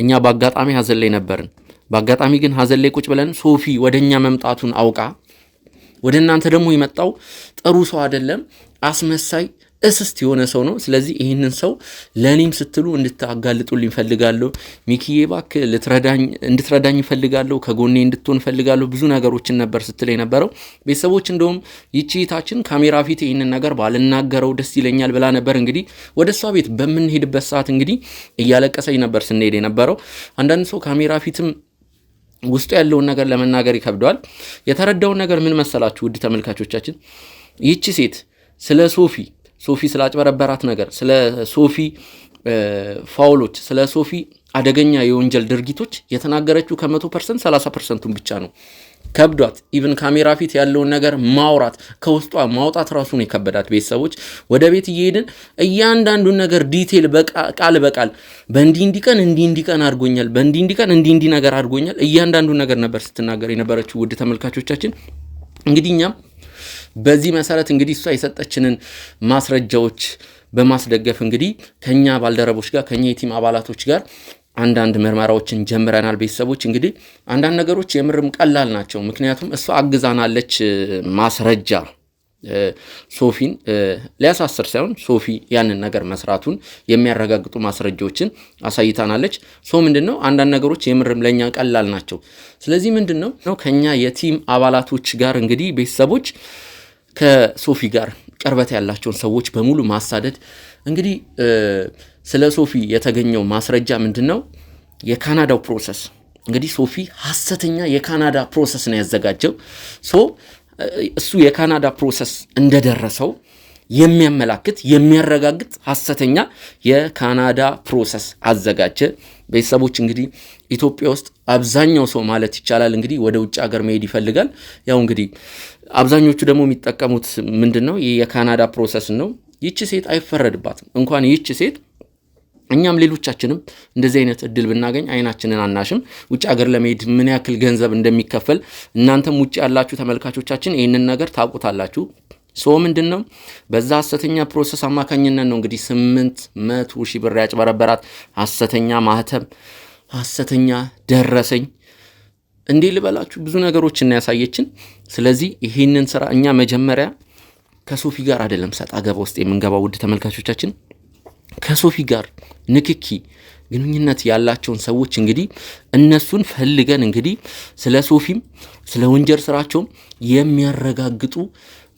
እኛ በአጋጣሚ ሀዘን ላይ ነበርን። በአጋጣሚ ግን ሀዘን ላይ ቁጭ ብለን ሶፊ ወደኛ መምጣቱን አውቃ ወደ እናንተ ደግሞ የመጣው ጥሩ ሰው አይደለም፣ አስመሳይ እስስት የሆነ ሰው ነው። ስለዚህ ይህንን ሰው ለኔም ስትሉ እንድታጋልጡልኝ ፈልጋለሁ። ሚኪዬ እባክህ እንድትረዳኝ ፈልጋለሁ፣ ከጎኔ እንድትሆን ፈልጋለሁ። ብዙ ነገሮችን ነበር ስትል የነበረው። ቤተሰቦች እንደውም ይቺታችን ካሜራ ፊት ይህንን ነገር ባልናገረው ደስ ይለኛል ብላ ነበር። እንግዲህ ወደ እሷ ቤት በምንሄድበት ሰዓት እንግዲህ እያለቀሰኝ ነበር ስንሄድ የነበረው። አንዳንድ ሰው ካሜራ ፊትም ውስጡ ያለውን ነገር ለመናገር ይከብደዋል። የተረዳውን ነገር ምን መሰላችሁ ውድ ተመልካቾቻችን? ይቺ ሴት ስለ ሶፊ ስላጭበረበራት ነገር፣ ስለ ሶፊ ፋውሎች፣ ስለ ሶፊ አደገኛ የወንጀል ድርጊቶች የተናገረችው ከ100% 30%ን ብቻ ነው። ከብዷት ኢቭን ካሜራ ፊት ያለውን ነገር ማውራት ከውስጧ ማውጣት ራሱን የከበዳት። ቤተሰቦች ወደ ቤት እየሄድን እያንዳንዱን ነገር ዲቴል ቃል በቃል በእንዲህ እንዲቀን አድርጎኛል፣ እንዲህ ነገር አድርጎኛል፣ እያንዳንዱን ነገር ነበር ስትናገር የነበረችው። ውድ ተመልካቾቻችን እንግዲህ እኛም በዚህ መሰረት እንግዲህ እሷ የሰጠችንን ማስረጃዎች በማስደገፍ እንግዲህ ከኛ ባልደረቦች ጋር ከኛ የቲም አባላቶች ጋር አንዳንድ ምርመራዎችን ጀምረናል። ቤተሰቦች እንግዲህ አንዳንድ ነገሮች የምርም ቀላል ናቸው። ምክንያቱም እሷ አግዛናለች። ማስረጃ ሶፊን ሊያሳስር ሳይሆን ሶፊ ያንን ነገር መስራቱን የሚያረጋግጡ ማስረጃዎችን አሳይታናለች። ምንድነው አንዳንድ ነገሮች የምርም ለኛ ቀላል ናቸው። ስለዚህ ምንድነው ከኛ የቲም አባላቶች ጋር እንግዲህ ቤተሰቦች ከሶፊ ጋር ቅርበት ያላቸውን ሰዎች በሙሉ ማሳደድ እንግዲህ ስለ ሶፊ የተገኘው ማስረጃ ምንድነው የካናዳው ፕሮሰስ እንግዲህ ሶፊ ሐሰተኛ የካናዳ ፕሮሰስ ነው ያዘጋጀው። እሱ የካናዳ ፕሮሰስ እንደደረሰው የሚያመላክት የሚያረጋግጥ ሐሰተኛ የካናዳ ፕሮሰስ አዘጋጀ። ቤተሰቦች እንግዲህ ኢትዮጵያ ውስጥ አብዛኛው ሰው ማለት ይቻላል እንግዲህ ወደ ውጭ ሀገር መሄድ ይፈልጋል። ያው እንግዲህ አብዛኞቹ ደግሞ የሚጠቀሙት ምንድነው የካናዳ ፕሮሰስ ነው። ይቺ ሴት አይፈረድባትም። እንኳን ይቺ ሴት እኛም ሌሎቻችንም እንደዚህ አይነት እድል ብናገኝ አይናችንን አናሽም። ውጭ ሀገር ለመሄድ ምን ያክል ገንዘብ እንደሚከፈል እናንተም ውጭ ያላችሁ ተመልካቾቻችን ይህንን ነገር ታውቁታላችሁ። ምንድነው በዛ ሐሰተኛ ፕሮሰስ አማካኝነት ነው እንግዲህ 800,000 ብር ያጭበረበራት። ሐሰተኛ ማህተም፣ ሐሰተኛ ደረሰኝ እንዴ ልበላችሁ ብዙ ነገሮች እና ያሳየችን። ስለዚህ ይሄንን ስራ እኛ መጀመሪያ ከሶፊ ጋር አይደለም ሰጣ ገባ ውስጥ የምንገባው ውድ ተመልካቾቻችን። ከሶፊ ጋር ንክኪ ግንኙነት ያላቸውን ሰዎች እንግዲህ እነሱን ፈልገን እንግዲህ ስለ ሶፊም ስለ ወንጀል ስራቸውም የሚያረጋግጡ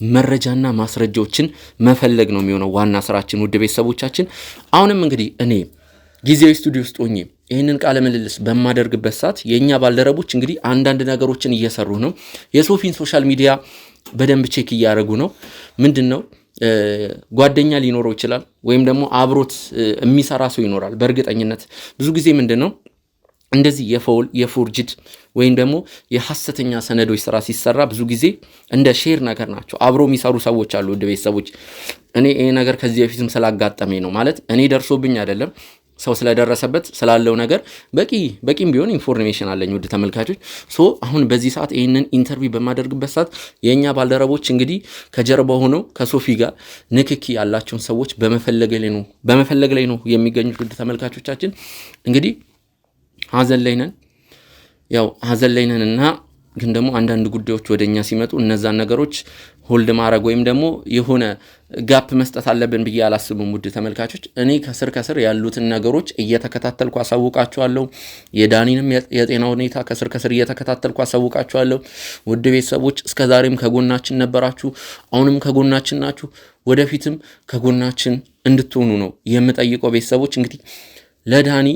መረጃና ማስረጃዎችን መፈለግ ነው የሚሆነው ዋና ስራችን ውድ ቤተሰቦቻችን። አሁንም እንግዲህ እኔ ጊዜያዊ ስቱዲዮ ውስጥ ሆኜ ይህንን ቃለ ምልልስ በማደርግበት ሰዓት የእኛ ባልደረቦች እንግዲህ አንዳንድ ነገሮችን እየሰሩ ነው። የሶፊን ሶሻል ሚዲያ በደንብ ቼክ እያደረጉ ነው። ምንድነው ጓደኛ ሊኖረው ይችላል ወይም ደግሞ አብሮት የሚሰራ ሰው ይኖራል። በእርግጠኝነት ብዙ ጊዜ ምንድነው እንደዚህ የፎርጅድ ወይም ደግሞ የሐሰተኛ ሰነዶች ስራ ሲሰራ ብዙ ጊዜ እንደ ሼር ነገር ናቸው። አብሮ የሚሰሩ ሰዎች አሉ ውድ ቤተሰቦች። እኔ ይሄ ነገር ከዚህ በፊትም ስላጋጠመኝ ነው ማለት እኔ ደርሶብኝ አይደለም ሰው ስለደረሰበት ስላለው ነገር በቂም ቢሆን ኢንፎርሜሽን አለኝ ውድ ተመልካቾች። አሁን በዚህ ሰዓት ይህንን ኢንተርቪው በማደርግበት ሰዓት የእኛ ባልደረቦች እንግዲህ ከጀርባ ሆነው ከሶፊ ጋር ንክኪ ያላቸውን ሰዎች በመፈለግ ላይ ነው የሚገኙት ውድ ተመልካቾቻችን። እንግዲህ ሀዘን ላይ ነን እና ግን ደግሞ አንዳንድ ጉዳዮች ወደኛ ሲመጡ እነዛን ነገሮች ሆልድ ማድረግ ወይም ደግሞ የሆነ ጋፕ መስጠት አለብን ብዬ አላስብም ውድ ተመልካቾች። እኔ ከስር ያሉትን ነገሮች እየተከታተልኩ አሳውቃችኋለሁ። የዳኒንም የጤና ሁኔታ ከስር እየተከታተልኩ አሳውቃችኋለሁ። ውድ ቤተሰቦች እስከዛሬም ከጎናችን ነበራችሁ፣ አሁንም ከጎናችን ናችሁ፣ ወደፊትም ከጎናችን እንድትሆኑ ነው የምጠይቀው። ቤተሰቦች እንግዲህ ለዳኒ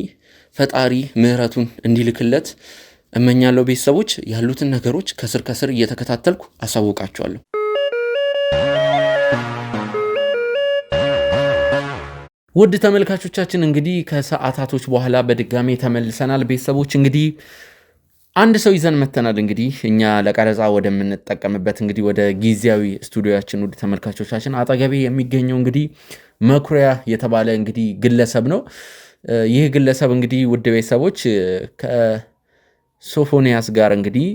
ፈጣሪ ምህረቱን እንዲልክለት እመኛለሁ። ቤተሰቦች ያሉትን ነገሮች ከስር እየተከታተልኩ አሳውቃችኋለሁ። ውድ ተመልካቾቻችን እንግዲህ ከሰዓታቶች በኋላ በድጋሜ ተመልሰናል። ቤተሰቦች እንግዲህ አንድ ሰው ይዘን መተናል። እንግዲህ እኛ ለቀረጻ ወደምንጠቀምበት እንግዲህ ወደ ጊዜያዊ ስቱዲዮያችን ውድ ተመልካቾቻችን አጠገቤ የሚገኘው እንግዲህ መኩሪያ የተባለ እንግዲህ ግለሰብ ነው። ይህ ግለሰብ እንግዲህ ውድ ቤተሰቦች ከሶፎንያስ ጋር እንግዲህ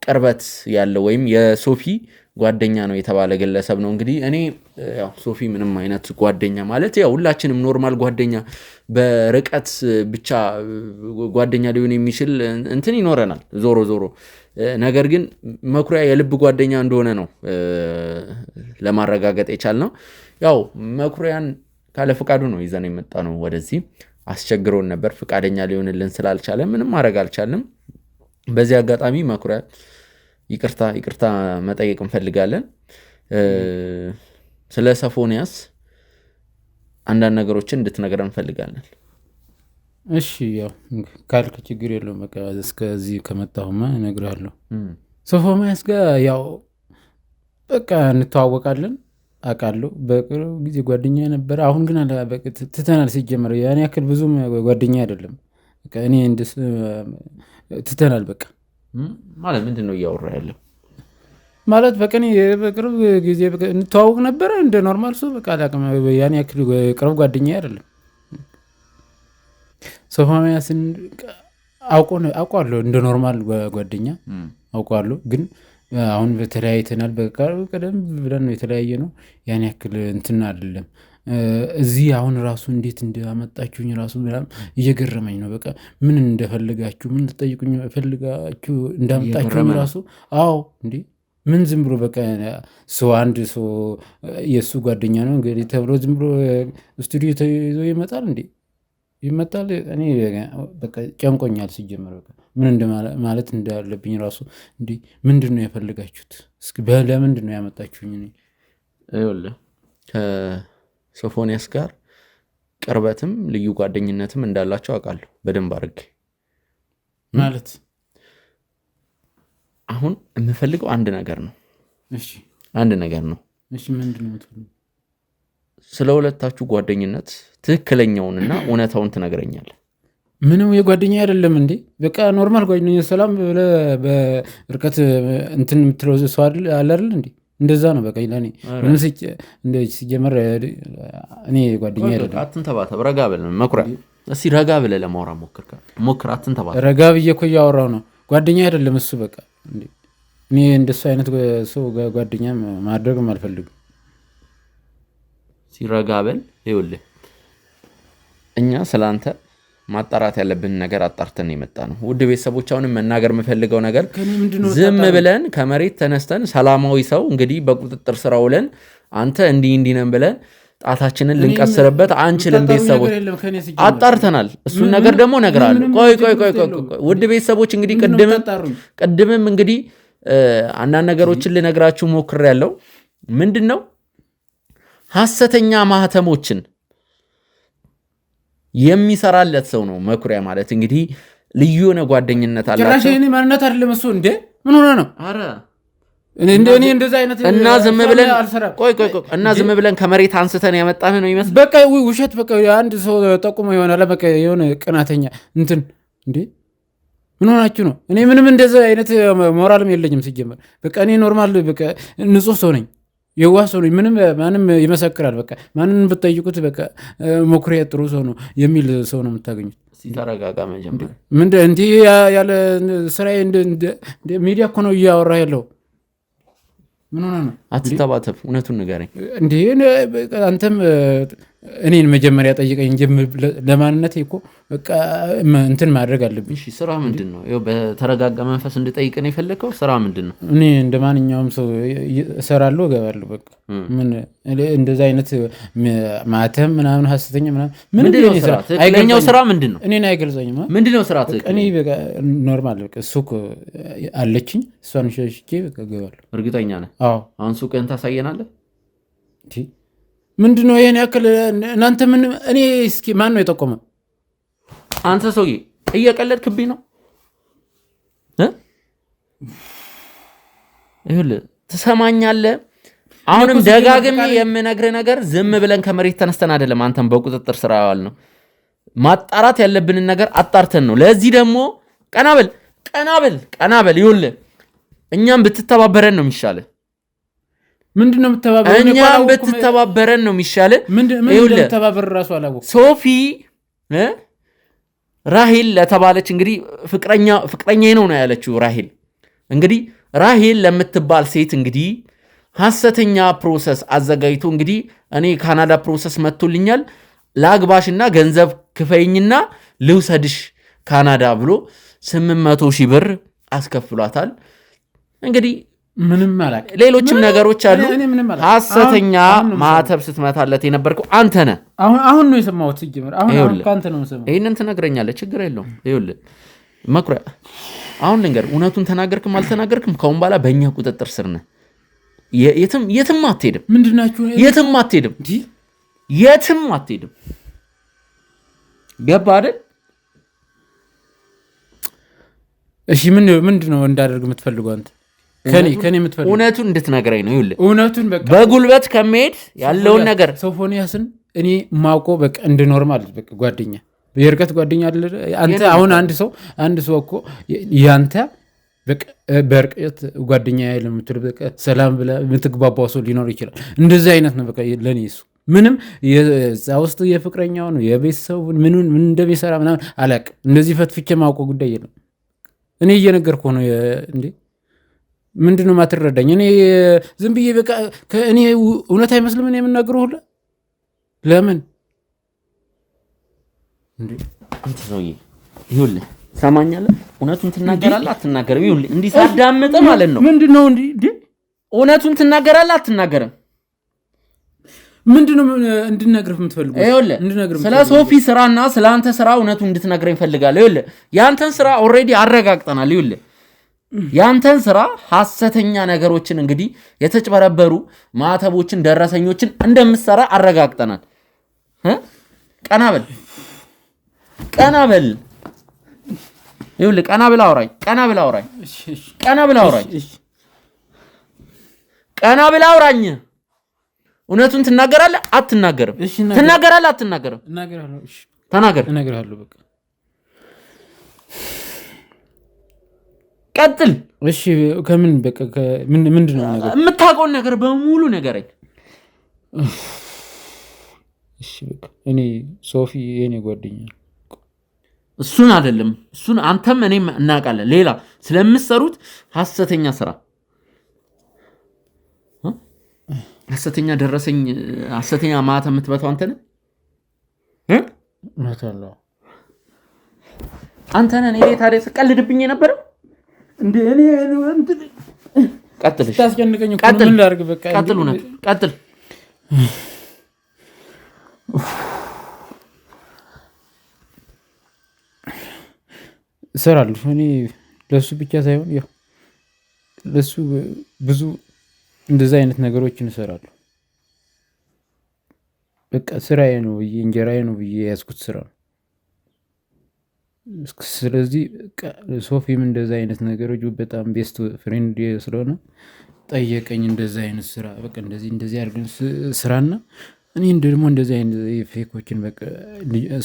ቅርበት ያለው ወይም የሶፊ ጓደኛ ነው የተባለ ግለሰብ ነው። እንግዲህ እኔ ያው ሶፊ ምንም አይነት ጓደኛ ማለት ያው ሁላችንም ኖርማል ጓደኛ በርቀት ብቻ ጓደኛ ሊሆን የሚችል እንትን ይኖረናል ዞሮ ነገር ግን መኩሪያ የልብ ጓደኛ እንደሆነ ነው ለማረጋገጥ የቻልነው። ያው መኩሪያን ካለ ፍቃዱ ነው ይዘን የመጣ ነው ወደዚህ። አስቸግሮን ነበር፣ ፍቃደኛ ሊሆንልን ስላልቻለ ምንም ማድረግ አልቻለም። በዚህ አጋጣሚ መኩሪያ ይቅርታ መጠየቅ እንፈልጋለን። ስለ ሶፎንያስ አንዳንድ ነገሮችን እንድትነግረን እንፈልጋለን። እሺ ያው ካልክ ችግር የለውም። በቃ እስከዚህ ከመጣሁማ እነግርሃለሁ። ሶፎንያስ ጋር ያው በቃ እንተዋወቃለን፣ አውቃለሁ። በቅርብ ጊዜ ጓደኛ ነበረ። አሁን ግን ትተናል። ሲጀመር ያን ያክል ብዙም ጓደኛ አይደለም። በቃ እኔ ትተናል። በቃ ማለት ምንድን ነው እያወራ ያለው ማለት በቀን በቅርብ ጊዜ እንተዋወቅ ነበረ እንደ ኖርማል ሰው። በቃ አላውቅም፣ ያን ያክል ቅርብ ጓደኛ አይደለም። ሶፎንያስን አውቀዋለሁ፣ እንደ ኖርማል ጓደኛ አውቀዋለሁ። ግን አሁን በተለያይተናል። በቃ ቀደም ብለን ነው የተለያየ ነው። ያን ያክል እንትን አይደለም። እዚህ አሁን ራሱ እንዴት እንዳመጣችሁኝ ራሱ እየገረመኝ ነው። በቃ ምን እንደፈልጋችሁ ምን ልትጠይቁኝ ፈልጋችሁ እንዳመጣችሁኝ ራሱ አዎ እንዴ ምን ዝም ብሎ በቃ ሰው አንድ ሰው የእሱ ጓደኛ ነው እንግዲህ ተብሎ ዝም ብሎ ስቱዲዮ ተይዞ ይመጣል እንዴ? ይመጣል። እኔ በቃ ጨንቆኛል ሲጀመር በቃ ምን ማለት እንዳለብኝ ራሱ እንዴ ምንድን ነው የፈልጋችሁት? እስኪ ለምንድን ነው ያመጣችሁኝ? ይኸውልህ ከሶፎንያስ ጋር ቅርበትም ልዩ ጓደኝነትም እንዳላቸው አውቃለሁ በደንብ አድርጌ። ማለት አሁን የምፈልገው አንድ ነገር ነው። እሺ አንድ ነገር ነው። እሺ ምንድን ነው የምትፈልገው? ስለ ሁለታችሁ ጓደኝነት ትክክለኛውንና እውነታውን ትነግረኛለህ። ምንም የጓደኛ አይደለም እንዴ በቃ ኖርማል ጓደኛ ሰላም በርቀት እንትን የምትለው ሰው አለ አይደል እንዴ? እንደዛ ነው በቃ ለኔ ምንም ሲጀመር እኔ ጓደኛ አይደለም። አትንተባተብ፣ ረጋ ብለህ መኩሪያ እስኪ ረጋ ብለህ ለማውራት ሞክር። አትንተባተብ። ረጋ ብዬ እኮ እያወራሁ ነው። ጓደኛ አይደለም እሱ በቃ እንዴ እኔ እንደሱ አይነት ሰው ጓደኛ ማድረግም አልፈልግም። ሲረጋ በል። ይኸውልህ እኛ ስላንተ ማጣራት ያለብን ነገር አጣርተን የመጣ ነው። ውድ ቤተሰቦች አሁንም መናገር የምፈልገው ነገር ዝም ብለን ከመሬት ተነስተን ሰላማዊ ሰው እንግዲህ በቁጥጥር ስር ውለን አንተ እንዲህ ነን ብለን ጣታችንን ልንቀስርበት አንችልም። ቤተሰቦች አጣርተናል። እሱን ነገር ደግሞ እነግርሃለሁ። ቆይ ውድ ቤተሰቦች እንግዲህ ቅድምም እንግዲህ አንዳንድ ነገሮችን ልነግራችሁ ሞክሬያለሁ። ምንድነው ሐሰተኛ ማህተሞችን የሚሰራለት ሰው ነው መኩሪያ ማለት እንግዲህ ልዩ የሆነ ጓደኝነት አላቸው። ጭራሽ እኔ ማንነት አይደለም እሱ እንዴ ምን ሆነ ነው? አረ እኔ እንደዛ አይነት እና ዝም ብለን ቆይ እና ዝም ብለን ከመሬት አንስተን ያመጣን ነው ይመስል በቃ ውሸት በቃ አንድ ሰው ጠቁሞ ይሆናል በቃ የሆነ ቅናተኛ እንትን እንዴ ምን ሆናችሁ ነው? እኔ ምንም እንደዛ አይነት ሞራልም የለኝም ሲጀመር በቃ እኔ ኖርማል በቃ ንጹህ ሰው ነኝ፣ የዋህ ሰው ነኝ። ማንም ይመሰክራል። በቃ ማንን ብትጠይቁት በቃ መኩሪያ ጥሩ ሰው ነው የሚል ሰው ነው የምታገኙት። ሲተረጋጋ መጀመሪያ ምንድን እንዲህ ያለ ስራዬ ሚዲያ እኮ ነው እያወራ ያለው። ምን ሆነ ነው? አትተባተብ፣ እውነቱን ንገረኝ። እንዴ አንተም እኔን መጀመሪያ ጠይቀኝ እንጂ ለማንነቴ እኮ በቃ እንትን ማድረግ አለብኝ። እሺ ስራ ምንድን ነው? ይኸው በተረጋጋ መንፈስ እንድጠይቅ ነው የፈለከው? ስራ ምንድን ነው? እኔ እንደ ማንኛውም ሰው እሰራለሁ፣ እገባለሁ። በቃ ምን እንደዛ አይነት ማተም ምናምን ሐሰተኛ ምናምን ምንድን ነው ስራ? ትክክለኛው ስራ ምንድን ነው? እኔን አይገልጸኝም። ምንድን ነው ስራ? እኔ በቃ ኖርማል በቃ ሱቅ አለችኝ፣ እሷን ሸሽቼ በቃ እገባለሁ። እርግጠኛ ነህ? አዎ። አሁን ሱቅህን ታሳየናለህ? ምንድነው ይሄን ያክል እናንተ ምን? እኔ እስኪ ማን ነው የጠቆመ? አንተ ሰውዬ እየቀለድክብኝ ነው። ይኸውልህ ትሰማኛለህ? አሁንም ደጋግሜ የምነግርህ ነገር ዝም ብለን ከመሬት ተነስተን አይደለም አንተም በቁጥጥር ስር ያዋል ነው። ማጣራት ያለብንን ነገር አጣርተን ነው። ለዚህ ደግሞ ቀና በል። ይኸውልህ እኛም ብትተባበረን ነው የሚሻለው። ምንድነው እኛም ብትተባበረን ነው የሚሻለው። ምንድነው ተባበር ራሱ አላወኩም። ሶፊ ራሄል ለተባለች እንግዲህ ፍቅረኛ ነው ያለችው። ራሄል እንግዲህ ራሄል ለምትባል ሴት እንግዲህ ሐሰተኛ ፕሮሰስ አዘጋጅቶ እንግዲህ እኔ ካናዳ ፕሮሰስ መጥቶልኛል ላግባሽና ገንዘብ ክፈይኝና ልውሰድሽ ካናዳ ብሎ 800,000 ብር አስከፍሏታል። እንግዲህ ምንም ማለት ሌሎችም ነገሮች አሉ። ሐሰተኛ ማህተብ ስትመታለት የነበርከው አንተ ነህ። አሁን ነው የሰማሁት። ሲጀመር አሁን ካንተ ነው የሰማሁት። ይሄንን ትነግረኛለህ፣ ችግር የለውም። ይኸውልህ መኩሪያ አሁን ልንገር፣ እውነቱን ተናገርክም አልተናገርክም ከአሁን በኋላ በእኛ ቁጥጥር ስር ነህ። የትም አትሄድም። ምንድናችሁ? የትም አትሄድም። ገባህ አይደል? እሺ ምንድነው እንዳደርግ የምትፈልገው አንተ? ከኔ የምትፈልገው እውነቱን እንድትነግረኝ ነው። ይኸውልህ እውነቱን በቃ በጉልበት ከመሄድ ያለውን ነገር ሶፎንያስን እኔ ማውቀው በቃ እንደ ኖርማል በቃ ጓደኛ የርቀት ጓደኛ አይደለ አንተ። አሁን አንድ ሰው እኮ ያንተ በቃ በርቀት ጓደኛ አይደለም የምትል በቃ ሰላም ብላ የምትግባባው ሰው ሊኖር ይችላል። እንደዚህ አይነት ነው በቃ ለኔ እሱ ምንም የዛ ውስጥ የፍቅረኛው ነው የቤተሰቡ ምን እንደሚሰራ ምናምን አላውቅም። እንደዚህ ፈትፍቼ ማውቀው ጉዳይ የለም። እኔ እየነገርኩህ ነው እንዴ። ምንድነው ማትረዳኝ? እኔ ዝም ብዬ በቃ እኔ እውነት አይመስልም እኔ የምናገረው ሁላ ለምን እንዴ አንተ ሰውዬ ይኸውልህ ሰማኛለህ እውነቱን ትናገራለህ አትናገርም ይኸውልህ እንዲህ ሳዳምጥ ማለት ነው ምንድነው እንዴ እውነቱን ትናገራለህ አትናገርም ምንድነው እንድነግርህ የምትፈልገው ይኸውልህ ስለ ሶፊ ስራና ስለ አንተ ስራ እውነቱን እንድትነግረኝ ፈልጋለሁ ይኸውልህ ያንተን ስራ ኦሬዲ አረጋግጠናል ይኸውልህ ያንተን ስራ ሐሰተኛ ነገሮችን እንግዲህ የተጭበረበሩ ማተቦችን ደረሰኞችን እንደምትሰራ አረጋግጠናል ቀናበል ይኸውልህ ቀናበል አውራኝ ቀናበል አውራኝ እውነቱን ትናገራለህ አትናገርም ትናገራለህ አትናገርም እናገራለሁ እሺ ተናገር እነግርሃለሁ በቃ ቀጥል እሺ ከምን በቃ ምንድነው ነገር የምታውቀውን ነገር በሙሉ ነገረኝ እሺ በቃ እኔ ሶፊ የኔ ጓደኛ እሱን አይደለም እሱን አንተም እኔም እናውቃለን ሌላ ስለምትሰሩት ሐሰተኛ ስራ ሐሰተኛ ደረሰኝ ሐሰተኛ ማተም የምትበታው አንተ ነህ ማታለው አንተ ነህ እኔ ታዲያ ተቀልድብኝ ነበር እንዴ እኔ እንትን ቀጥል ታስጨንቀኝ እኮ ምን ላድርግ በቃ ቀጥል እሰራለሁ እኔ ለሱ ብቻ ሳይሆን ያው ለሱ ብዙ እንደዛ አይነት ነገሮችን እሰራለሁ በቃ ስራዬ ነው እንጀራዬ ነው ብዬ ያዝኩት ስራ ነው ስለዚህ ሶፊም እንደዛ አይነት ነገሮች በጣም ቤስት ፍሬንድ ስለሆነ ጠየቀኝ እንደዛ አይነት ስራ በቃ እንደዚህ አድርገን ስራና እኔ ደግሞ እንደዚህ አይነት ፌኮችን በቃ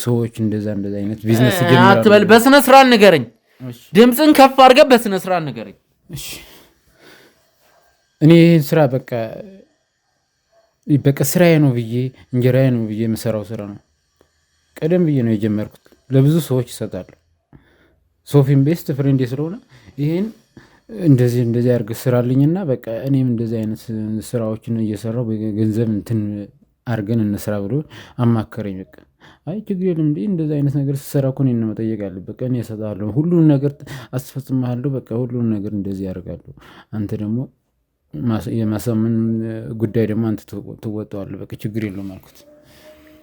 ሰዎች እንደዛ አይነት ቢዝነስ ጀምራለሁ አትበል በስነ ስርዓት ንገረኝ ድምጽን ከፍ አድርገህ በስነ ስርዓት ንገረኝ እሺ እኔ ስራ በቃ ስራዬ ነው ብዬ እንጀራዬ ነው ብዬ የምሰራው ስራ ነው ቀደም ብዬ ነው የጀመርኩት ለብዙ ሰዎች ይሰጣሉ ሶፊም ቤስት ፍሬንድ ስለሆነ ይሄን እንደዚህ አድርግ ስራልኝና በቃ እኔም እንደዚህ አይነት ስራዎችን እየሰራው ገንዘብ እንትን አድርገን እንስራ ብሎ አማከረኝ በቃ አይ ችግር የለም እንዴ እንደዚህ አይነት ነገር ስሰራ እኮ እኔን መጠየቅ አለብህ በቃ እኔ እሰጥሃለሁ ሁሉን ነገር አስፈጽምሃለሁ በቃ ሁሉን ነገር እንደዚህ ያደርጋለሁ አንተ ደግሞ የማሳመን ጉዳይ ደግሞ አንተ ትወጣዋለህ በቃ ችግር የለውም አልኩት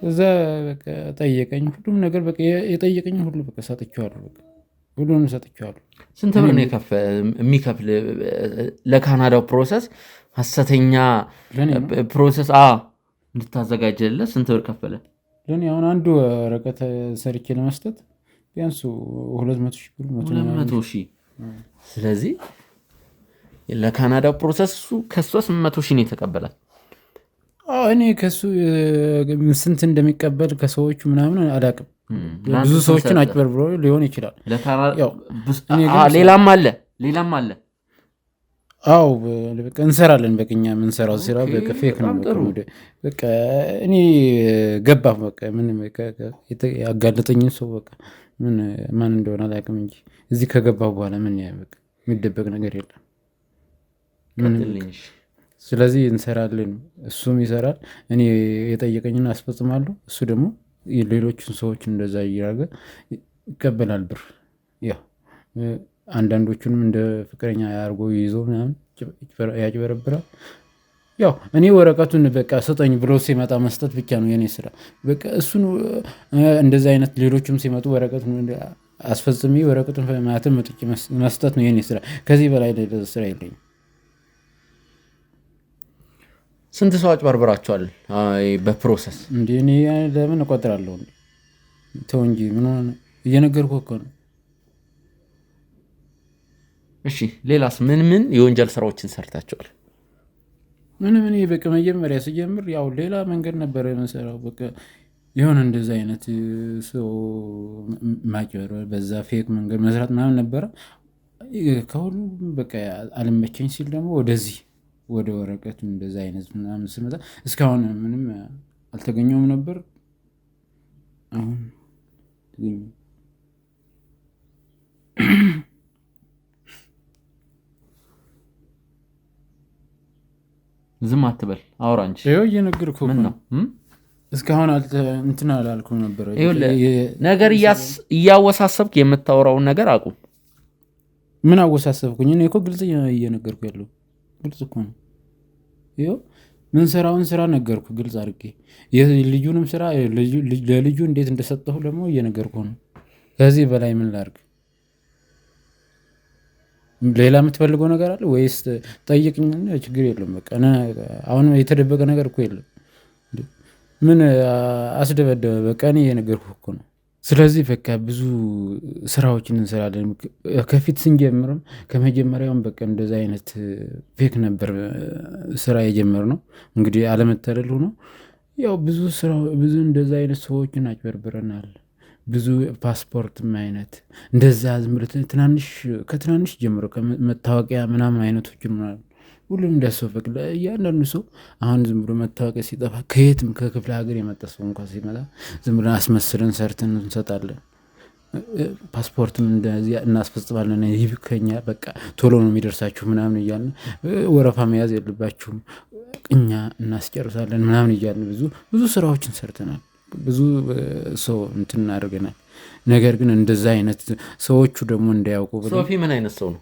እዛ በቃ ጠየቀኝ ሁሉም ነገር በቃ የጠየቀኝ ሁሉ በቃ ሰጥቼዋለሁ በቃ ሁሉንም ሰጥቼዋለሁ ስንት ብር ነው የሚከፍል ለካናዳው ፕሮሰስ ሐሰተኛ ፕሮሰስ እንድታዘጋጀልህ ስንት ብር ከፈለ ለኔ አሁን አንዱ ወረቀት ሰርቼ ለመስጠት ቢያንስ 200,000 ስለዚህ ለካናዳው ፕሮሰስ ከ300,000 ነው የተቀበላል እኔ ከሱ ስንት እንደሚቀበል ከሰዎቹ ምናምን አላውቅም ብዙ ሰዎችን አጭበርብሮ ሊሆን ይችላል ሌላም አለ አው በቃ እንሰራለን በቅኛ የምንሰራው ስራ በቃ ፌክ ነው በቃ እኔ ገባሁ በቃ ምን ያጋለጠኝ ሰው በቃ ምን ማን እንደሆነ አላውቅም እንጂ እዚህ ከገባሁ በኋላ ምን በቃ የሚደበቅ ነገር የለም ስለዚህ እንሰራለን እሱም ይሰራል እኔ የጠየቀኝን አስፈጽማለሁ እሱ ደግሞ ሌሎችን ሰዎች እንደዛ እያደረገ ይቀበላል ብር ያው አንዳንዶቹንም እንደ ፍቅረኛ ያርጎ ይዞ ምናምን ያጭበረብራል ያው እኔ ወረቀቱን በቃ ስጠኝ ብሎ ሲመጣ መስጠት ብቻ ነው የኔ ስራ በቃ እሱን እንደዛ አይነት ሌሎችም ሲመጡ ወረቀቱን አስፈጽሜ ወረቀቱን ማለትም መስጠት ነው የኔ ስራ ከዚህ በላይ ሌላ ስራ የለኝም ስንት ሰው አጭበርብራቸዋል በፕሮሰስ እንዴ እኔ ለምን እቆጥራለሁ ተው እንጂ ምን እየነገርኩህ እኮ ነው እሺ ሌላስ ምን የወንጀል ስራዎችን ሰርታቸዋል ምን በቃ መጀመሪያ ሲጀምር ያው ሌላ መንገድ ነበር የምሰራው በቃ የሆነ እንደዛ አይነት ሰው ማጭበርበር በዛ ፌክ መንገድ መስራት ምናምን ነበር ከሁሉ በቃ አልመቸኝ ሲል ደግሞ ወደዚህ ወደ ወረቀቱ እንደዛ አይነት ምናምን ስመጣ እስካሁን ምንም አልተገኘውም ነበር አሁን ዝም አትበል አውራ እንጂ ይኸው እየነገርኩህ ምን ነው እስካሁን እንትን አላልኩም ነበር። ነገር እያወሳሰብክ የምታወራውን ነገር አቁም። ምን አወሳሰብኩኝ? እኔ እኮ ግልጽ እየነገርኩ ያለው ግልጽ እኮ ነው። ይኸው ምን ስራውን ስራ ነገርኩ ግልጽ አድርጌ። ልጁንም ስራ ለልጁ እንዴት እንደሰጠሁ ደግሞ እየነገርኩ ነው። ከዚህ በላይ ምን ላድርግ? ሌላ የምትፈልገው ነገር አለ ወይስ ጠይቅኝ። ችግር የለም በቃ አሁን የተደበቀ ነገር እኮ የለም። ምን አስደበደበ? በቃ እኔ እየነገርኩህ እኮ ነው። ስለዚህ በቃ ብዙ ስራዎችን እንሰራለን። ከፊት ስንጀምርም ከመጀመሪያውም በቃ እንደዛ አይነት ፌክ ነበር ስራ የጀመርነው። እንግዲህ አለመታደል ሆኖ ያው ብዙ እንደዛ አይነት ሰዎችን አጭበርብረናል። ብዙ ፓስፖርትም አይነት እንደዛ ዝም ብሎ ከትናንሽ ጀምሮ ከመታወቂያ ምናምን አይነቶችን ሁሉም እንዳሰፈቅ እያንዳንዱ ሰው አሁን ዝም ብሎ መታወቂያ ሲጠፋ ከየትም ከክፍለ ሀገር የመጣ ሰው እንኳን ሲመጣ ዝም ብለን አስመስለን ሰርተን እንሰጣለን። ፓስፖርትም እንደዚህ እናስፈጽማለን። ይህ ከኛ በቃ ቶሎ ነው የሚደርሳችሁ ምናምን እያልን ወረፋ መያዝ የለባችሁም እኛ እናስጨርሳለን ምናምን እያልን ብዙ ስራዎችን ሰርተናል። ብዙ ሰው እንትን አድርገናል። ነገር ግን እንደዛ አይነት ሰዎቹ ደግሞ እንዳያውቁ ሶፊ ምን አይነት ሰው ነው?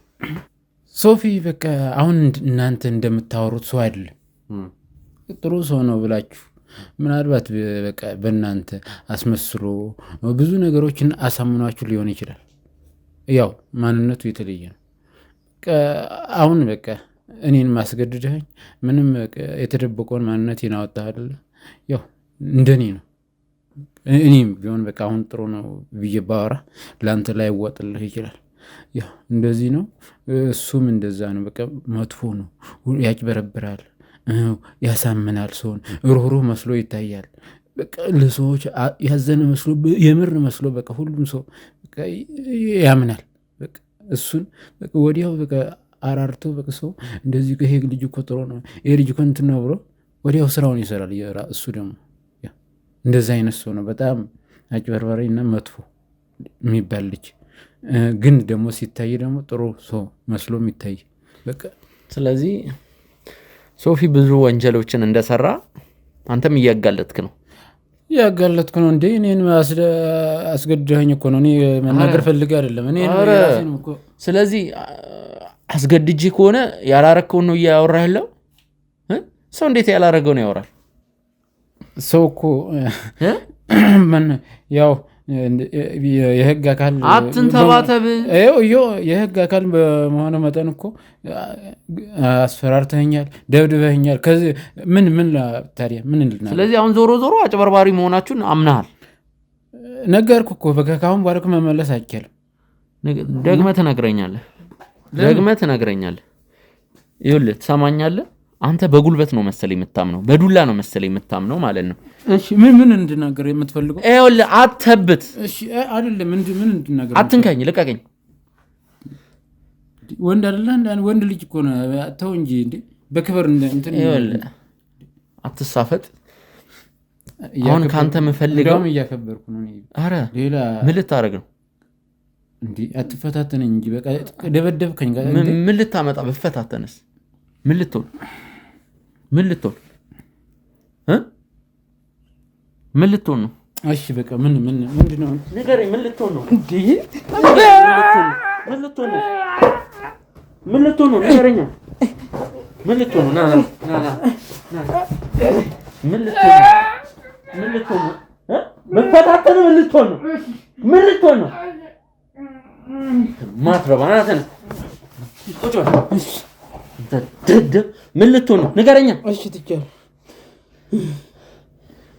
ሶፊ በቃ አሁን እናንተ እንደምታወሩት ሰው አይደለም። ጥሩ ሰው ነው ብላችሁ ምናልባት በቃ በእናንተ አስመስሎ ብዙ ነገሮችን አሳምኗችሁ ሊሆን ይችላል። ያው ማንነቱ የተለየ ነው። አሁን በቃ እኔን ማስገድደኝ ምንም የተደበቀውን ማንነቴን አወጣህ። ያው እንደኔ ነው። እኔም ቢሆን በቃ አሁን ጥሩ ነው ብዬ ባወራ ለአንተ ላይ ይወጥልህ ይችላል። ያው እንደዚህ ነው። እሱም እንደዛ ነው። በቃ መጥፎ ነው። ያጭበረብራል፣ ያሳምናል። ሰውን ሩህሩህ መስሎ ይታያል። በቃ ለሰዎች ያዘነ መስሎ የምር መስሎ በቃ ሁሉም ሰው በቃ ያምናል። በቃ እሱን በቃ ወዲያው በቃ አራርቶ በቃ ሰው እንደዚህ ይሄ ልጅ እኮ ጥሩ ነው ይሄ ልጅ እኮ እንትን ነው ብሎ ወዲያው ስራውን ይሰራል። እሱ ደግሞ እንደዛ አይነት ሰው ነው። በጣም አጭበርባሪና መጥፎ የሚባል ልጅ ግን ደግሞ ሲታይ ደግሞ ጥሩ ሰው መስሎ የሚታይ በቃ። ስለዚህ ሶፊ ብዙ ወንጀሎችን እንደሰራ አንተም እያጋለጥክ ነው። ያጋለጥኩ ነው እንዴ? እኔን አስገድደኸኝ እኮ ነው። እኔ መናገር ፈልጌ አይደለም። ስለዚህ አስገድጄ ከሆነ ያላረከውን ነው እያወራህ ያለው። ሰው እንዴት ያላረገው ነው ያወራል? ሰው እኮ ያው የህግ አካል አትንተባተብ። የህግ አካል በመሆነ መጠን እኮ አስፈራርተኛል፣ ደብድበኛል። ከዚህ ምን ታዲያ ምን እንልና? ስለዚህ አሁን ዞሮ አጭበርባሪ መሆናችሁን አምናሃል። ነገርኩ እኮ በቃ ካሁን በኋላ መመለስ አይቻልም። ደግመህ ትነግረኛለህ። ይኸውልህ ትሰማኛለህ? አንተ በጉልበት ነው መሰለኝ የምታምነው፣ በዱላ ነው መሰለኝ የምታምነው ማለት ነው። እሺ ምን እንድናገር የምትፈልገው? ይኸውልህ አትተብት። እሺ አይደለም ምን እንድናገር? አትንካኝ፣ ልቀቀኝ። ወንድ አይደለም ወንድ ልጅ እኮ ነው። ተው እንጂ እንዴ በክብር እንትን። ይኸውልህ አትሳፈጥ። አሁን ካንተ የምፈልገው እያከበርኩ ነው። ኧረ ሌላ ምን ልታረግ ነው እንዴ? አትፈታተነኝ እንጂ በቃ ደበደብከኝ። ምን ልታመጣ በፈታተነስ? ምን ልትሆን ነው? እሺ በቃ ምንድነው? ንገረኝ። ምን ልትሆን ነው እንዴ? ምን ልትሆን ነው? ንገረኝ። ምን ልትሆን ነው? ና ምን ልትሆን ነው? በፈታተነ ምን ልትሆን ነው? ማትረባ ናተን ቁጭ በል። ምን ልትሆን ነው? ንገረኛ። እሺ ትቻለህ።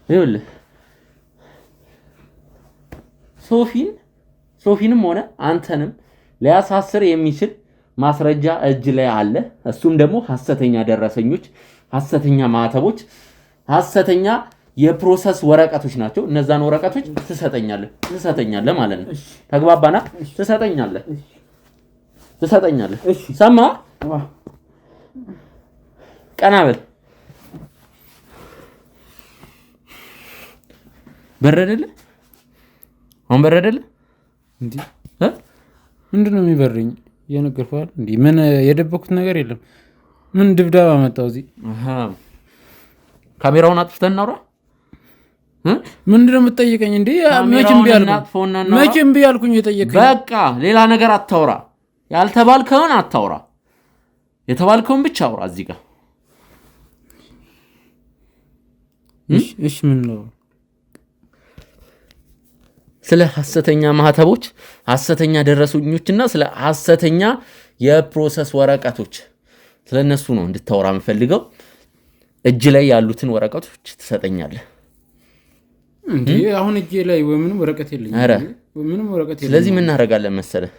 ይኸውልህ ሶፊንም ሆነ አንተንም ሊያሳስር የሚችል ማስረጃ እጅ ላይ አለ። እሱም ደግሞ ሐሰተኛ ደረሰኞች፣ ሐሰተኛ ማህተቦች፣ ሐሰተኛ የፕሮሰስ ወረቀቶች ናቸው። እነዛን ወረቀቶች ትሰጠኛለህ ማለት ነው። ተግባባና? ትሰጠኛለህ። ሰማ? ቀና በል። በረደልህ? አሁን በረደልህ እንዴ? ምንድነው የሚበርኝ? የነገርኩህ እንዴ? ምን የደበኩት ነገር የለም። ምን ድብደባ መጣው እዚህ? ካሜራውን አጥፍተን እናውራ። ምንድነው የምትጠይቀኝ እንዴ? መቼም ቢያልኩኝ የጠየቀኝ በቃ ሌላ ነገር አታውራ። ያልተባልከውን አታውራ፣ የተባልከውን ብቻ አውራ። እዚህ ጋር እሺ ምን ነው? ስለ ሐሰተኛ ማህተቦች፣ ሐሰተኛ ደረሰኞችና ስለ ሐሰተኛ የፕሮሰስ ወረቀቶች ስለነሱ ነው እንድታወራ የምፈልገው። እጅ ላይ ያሉትን ወረቀቶች ትሰጠኛለህ እንዴ? አሁን እጄ ላይ ምንም ወረቀት የለኝም። አረ ምንም ወረቀት የለኝም። ስለዚህ ምን እናደርጋለን መሰለህ?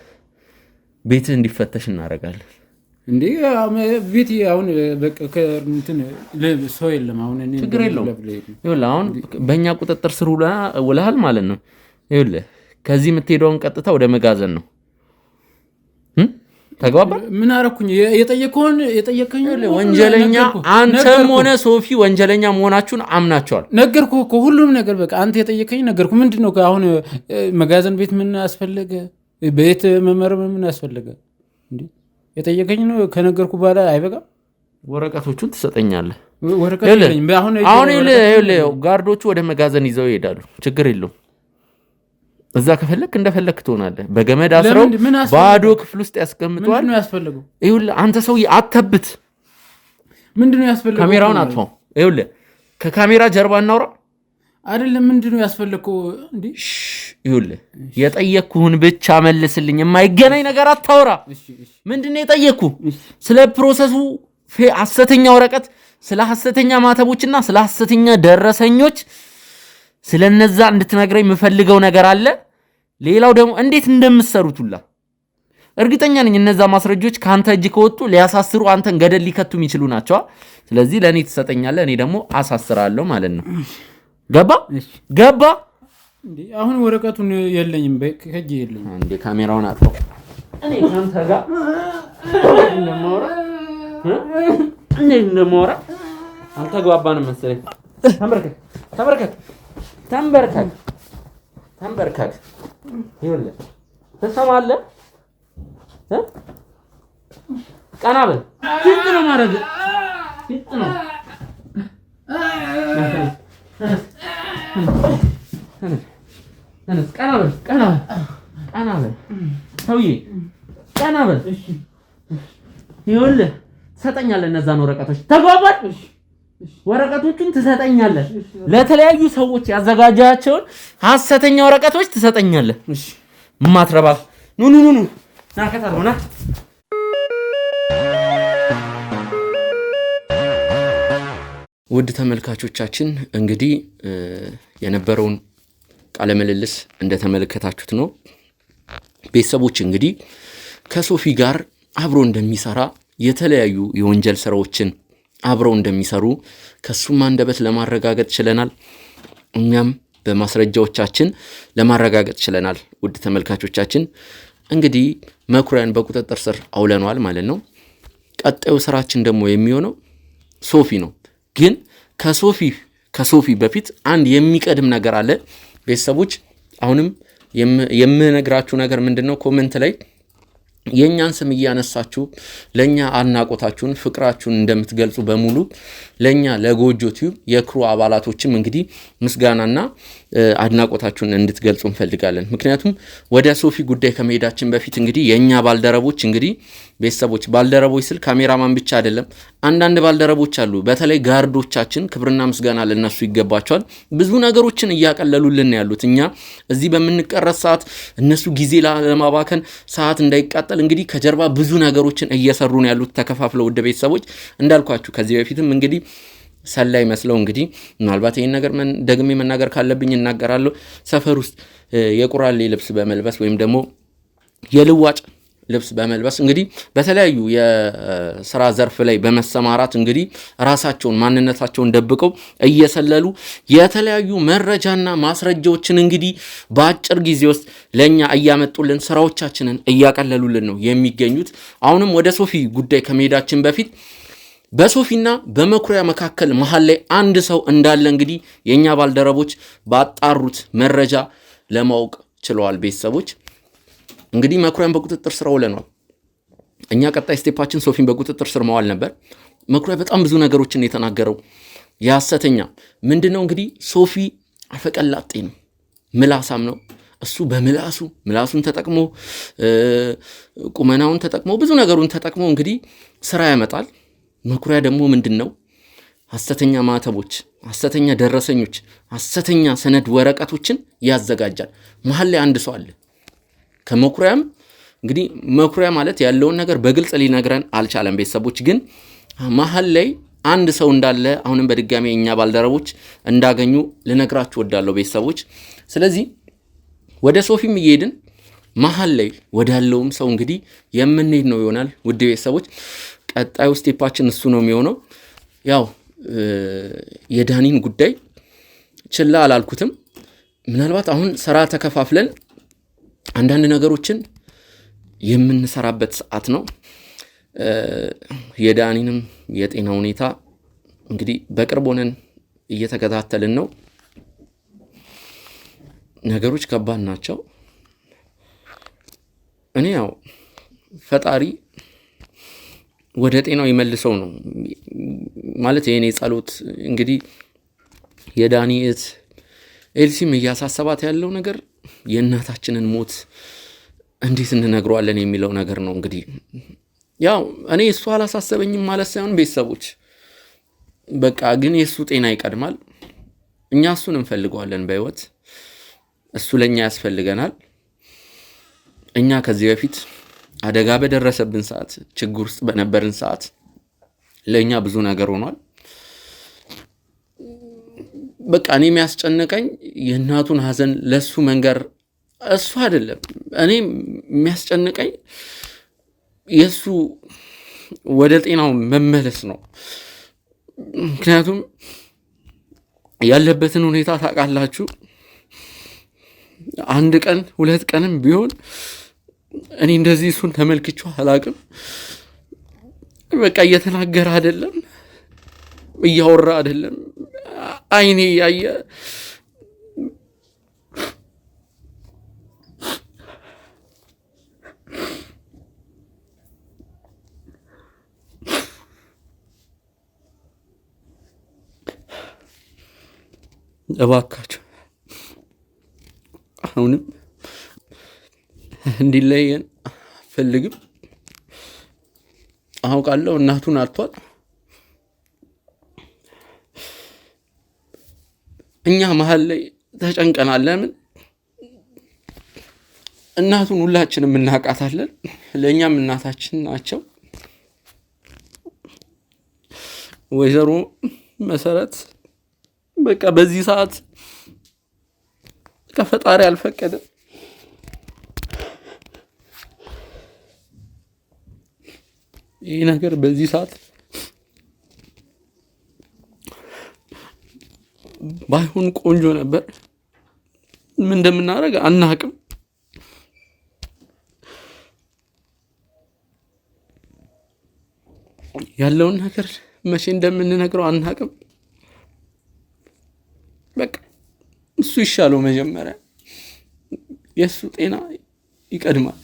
ቤትህ እንዲፈተሽ እናደርጋለን። እንዴ ቤት አሁን በቃ ከእንትን ሰው የለም። አሁን እኔ ችግር የለውም። ይኸውልህ አሁን በእኛ ቁጥጥር ስር ውለሃል ማለት ነው። ይኸውልህ ከዚህ የምትሄደውን ቀጥታ ወደ መጋዘን ነው። ተግባባን? ምን አደረኩኝ? የጠየቀኝ ወንጀለኛ አንተም ሆነ ሶፊ ወንጀለኛ መሆናችሁን አምናቸዋል። ነገርኩህ እኮ ሁሉም ነገር በቃ አንተ የጠየቀኝ ነገርኩህ። ምንድን ነው አሁን መጋዘን ቤት ምን አስፈለገ? ቤት መመርመር ምን አስፈለገ? እንዴ የጠየቀኝ ነው ከነገርኩ በኋላ አይበቃም? ወረቀቶቹን ትሰጠኛለህ። አሁን ጋርዶቹ ወደ መጋዘን ይዘው ይሄዳሉ። ችግር የለውም። እዛ ከፈለክ እንደፈለክ ትሆናለህ። በገመድ አስረው ባዶ ክፍል ውስጥ ያስቀምጠዋል። ምንድነው ያስፈልገው? ይኸውልህ አንተ ሰውዬ አተብት። ምንድነው ያስፈልገው? ካሜራውን አጥፋው። ይኸውልህ ከካሜራ ጀርባ እናውራ። አይደለም ምንድነው ያስፈልገው? እንዴ ይኸውልህ የጠየቅኩህን ብቻ መልስልኝ። የማይገናኝ ነገር አታውራ። ምንድነው የጠየቅኩህ? ስለ ፕሮሰሱ ሐሰተኛ ወረቀት፣ ስለ ሐሰተኛ ማተቦችና ስለ ሐሰተኛ ደረሰኞች ስለነዛ እንድትነግረኝ የምፈልገው ነገር አለ። ሌላው ደግሞ እንዴት እንደምትሰሩትላ እርግጠኛ ነኝ። እነዛ ማስረጃዎች ካንተ እጅ ከወጡ ሊያሳስሩ አንተን ገደል ሊከቱ የሚችሉ ናቸው። ስለዚህ ለኔ ትሰጠኛለህ፣ እኔ ደግሞ አሳስራለሁ ማለት ነው። ገባ? እንዴ አሁን ወረቀቱን የለኝም፣ ከእጄ የለኝም። እንዴ ካሜራውን አጥፋው። እኔ ካንተ ጋር እንደማወራ አልተግባባንም መሰለኝ። ተንበርከክ። ይኸውልህ ትሰማለህ? ቀና በል። ፊት ነው ማድረግ። ፊት ነው። ቀና በል ሰውዬ፣ ቀና በል። ይኸውልህ ትሰጠኛለህ እነዛን ወረቀቶች። ተግባባን? ወረቀቶቹን ትሰጠኛለህ። ለተለያዩ ሰዎች ያዘጋጃቸውን ሐሰተኛ ወረቀቶች ትሰጠኛለህ። ማትረባ ኑ ናከታለና ውድ ተመልካቾቻችን እንግዲህ የነበረውን ቃለ ምልልስ እንደተመለከታችሁት ነው። ቤተሰቦች እንግዲህ ከሶፊ ጋር አብሮ እንደሚሰራ የተለያዩ የወንጀል ስራዎችን አብረው እንደሚሰሩ ከሱም አንደበት ለማረጋገጥ ችለናል። እኛም በማስረጃዎቻችን ለማረጋገጥ ችለናል። ውድ ተመልካቾቻችን እንግዲህ መኩሪያን በቁጥጥር ስር አውለነዋል ማለት ነው። ቀጣዩ ስራችን ደግሞ የሚሆነው ሶፊ ነው። ግን ከሶፊ በፊት አንድ የሚቀድም ነገር አለ። ቤተሰቦች አሁንም የምነግራችሁ ነገር ምንድነው? ኮሜንት ላይ የኛን ስም እያነሳችሁ ለኛ አድናቆታችሁን ፍቅራችሁን እንደምትገልጹ በሙሉ ለኛ ለጎጆ ቲዩብ የክሩ አባላቶችም እንግዲህ ምስጋናና አድናቆታችሁን እንድትገልጹ እንፈልጋለን። ምክንያቱም ወደ ሶፊ ጉዳይ ከመሄዳችን በፊት እንግዲህ የኛ ባልደረቦች እንግዲህ ቤተሰቦች ባልደረቦች ስል ካሜራማን ብቻ አይደለም፣ አንዳንድ ባልደረቦች አሉ። በተለይ ጋርዶቻችን ክብርና ምስጋና ለነሱ ይገባቸዋል። ብዙ ነገሮችን እያቀለሉልን ያሉት እኛ እዚህ በምንቀረጽ ሰዓት እነሱ ጊዜ ለማባከን ሰዓት እንዳይቃጠል እንግዲህ ከጀርባ ብዙ ነገሮችን እየሰሩ ነው ያሉት ተከፋፍለው። ውድ ቤተሰቦች እንዳልኳችሁ ከዚህ በፊትም እንግዲህ ሰላይ መስለው እንግዲህ ምናልባት ይሄን ነገር ደግሜ መናገር ካለብኝ እናገራለሁ። ሰፈር ውስጥ የቁራሌ ልብስ በመልበስ ወይም ደግሞ የልዋጭ ልብስ በመልበስ እንግዲህ በተለያዩ የስራ ዘርፍ ላይ በመሰማራት እንግዲህ ራሳቸውን ማንነታቸውን ደብቀው እየሰለሉ የተለያዩ መረጃና ማስረጃዎችን እንግዲህ በአጭር ጊዜ ውስጥ ለኛ እያመጡልን ስራዎቻችንን እያቀለሉልን ነው የሚገኙት። አሁንም ወደ ሶፊ ጉዳይ ከመሄዳችን በፊት በሶፊና በመኩሪያ መካከል መሃል ላይ አንድ ሰው እንዳለ እንግዲህ የኛ ባልደረቦች ባጣሩት መረጃ ለማወቅ ችለዋል። ቤተሰቦች እንግዲህ መኩሪያን በቁጥጥር ስር አውለናል። እኛ ቀጣይ ስቴፓችን ሶፊን በቁጥጥር ስር ማዋል ነበር። መኩሪያ በጣም ብዙ ነገሮችን የተናገረው የሐሰተኛ ምንድነው እንግዲህ ሶፊ አፈቀላጤ ነው፣ ምላሳም ነው። እሱ ምላሱን ተጠቅሞ ቁመናውን ተጠቅሞ ብዙ ነገሩን ተጠቅሞ እንግዲህ ስራ ያመጣል። መኩሪያ ደግሞ ምንድነው? ሐሰተኛ ማተቦች፣ ሐሰተኛ ደረሰኞች፣ ሐሰተኛ ሰነድ ወረቀቶችን ያዘጋጃል። መሀል ላይ አንድ ሰው አለ ከመኩሪያም እንግዲህ መኩሪያ ማለት ያለውን ነገር በግልጽ ሊነግረን አልቻለም። ቤተሰቦች ግን መሀል ላይ አንድ ሰው እንዳለ አሁንም በድጋሚ እኛ ባልደረቦች እንዳገኙ ልነግራችሁ ወዳለው ቤተሰቦች። ስለዚህ ወደ ሶፊም እየሄድን መሀል ላይ ወዳለውም ሰው እንግዲህ የምንሄድ ነው ይሆናል። ውድ ቤተሰቦች ቀጣዩ ስቴፓችን እሱ ነው የሚሆነው። ያው የዳኒን ጉዳይ ችላ አላልኩትም። ምናልባት አሁን ስራ ተከፋፍለን አንዳንድ ነገሮችን የምንሰራበት ሰዓት ነው። የዳኒንም የጤና ሁኔታ እንግዲህ በቅርብ ሆነን እየተከታተልን ነው። ነገሮች ከባድ ናቸው። እኔ ያው ፈጣሪ ወደ ጤናው ይመልሰው ነው ማለት የኔ ጸሎት። እንግዲህ የዳኒ እህት ኤልሲም እያሳሰባት ያለው ነገር የእናታችንን ሞት እንዴት እንነግረዋለን የሚለው ነገር ነው። እንግዲህ ያው እኔ እሱ አላሳሰበኝም ማለት ሳይሆን ቤተሰቦች በቃ ግን የሱ ጤና ይቀድማል። እኛ እሱን እንፈልገዋለን በህይወት፣ እሱ ለኛ ያስፈልገናል። እኛ ከዚህ በፊት አደጋ በደረሰብን ሰዓት፣ ችግር ውስጥ በነበርን ሰዓት ለኛ ብዙ ነገር ሆኗል። በቃ እኔ የሚያስጨንቀኝ የእናቱን ሀዘን ለሱ መንገር እሱ አይደለም። እኔ የሚያስጨንቀኝ የሱ ወደ ጤናው መመለስ ነው። ምክንያቱም ያለበትን ሁኔታ ታውቃላችሁ። አንድ ቀን 2 ቀንም ቢሆን እኔ እንደዚህ እሱን ተመልክቼው አላውቅም። በቃ እየተናገረ አይደለም፣ እያወራ አይደለም፣ አይኔ ያየ እባካችሁ አሁንም እንዲለየን ፈልግም። አውቃለሁ እናቱን አጥቷል። እኛ መሀል ላይ ተጨንቀናል። ለምን? እናቱን ሁላችንም እናውቃታለን። ለእኛም እናታችን ናቸው። ወይዘሮ መሰረት በቃ በዚህ ሰዓት ከፈጣሪ አልፈቀደም። ይህ ነገር በዚህ ሰዓት ባይሆን ቆንጆ ነበር። ምን እንደምናደርግ አናቅም። ያለውን ነገር መቼ እንደምንነግረው አናቅም። በቃ እሱ ይሻለው መጀመሪያ፣ የሱ ጤና ይቀድማል።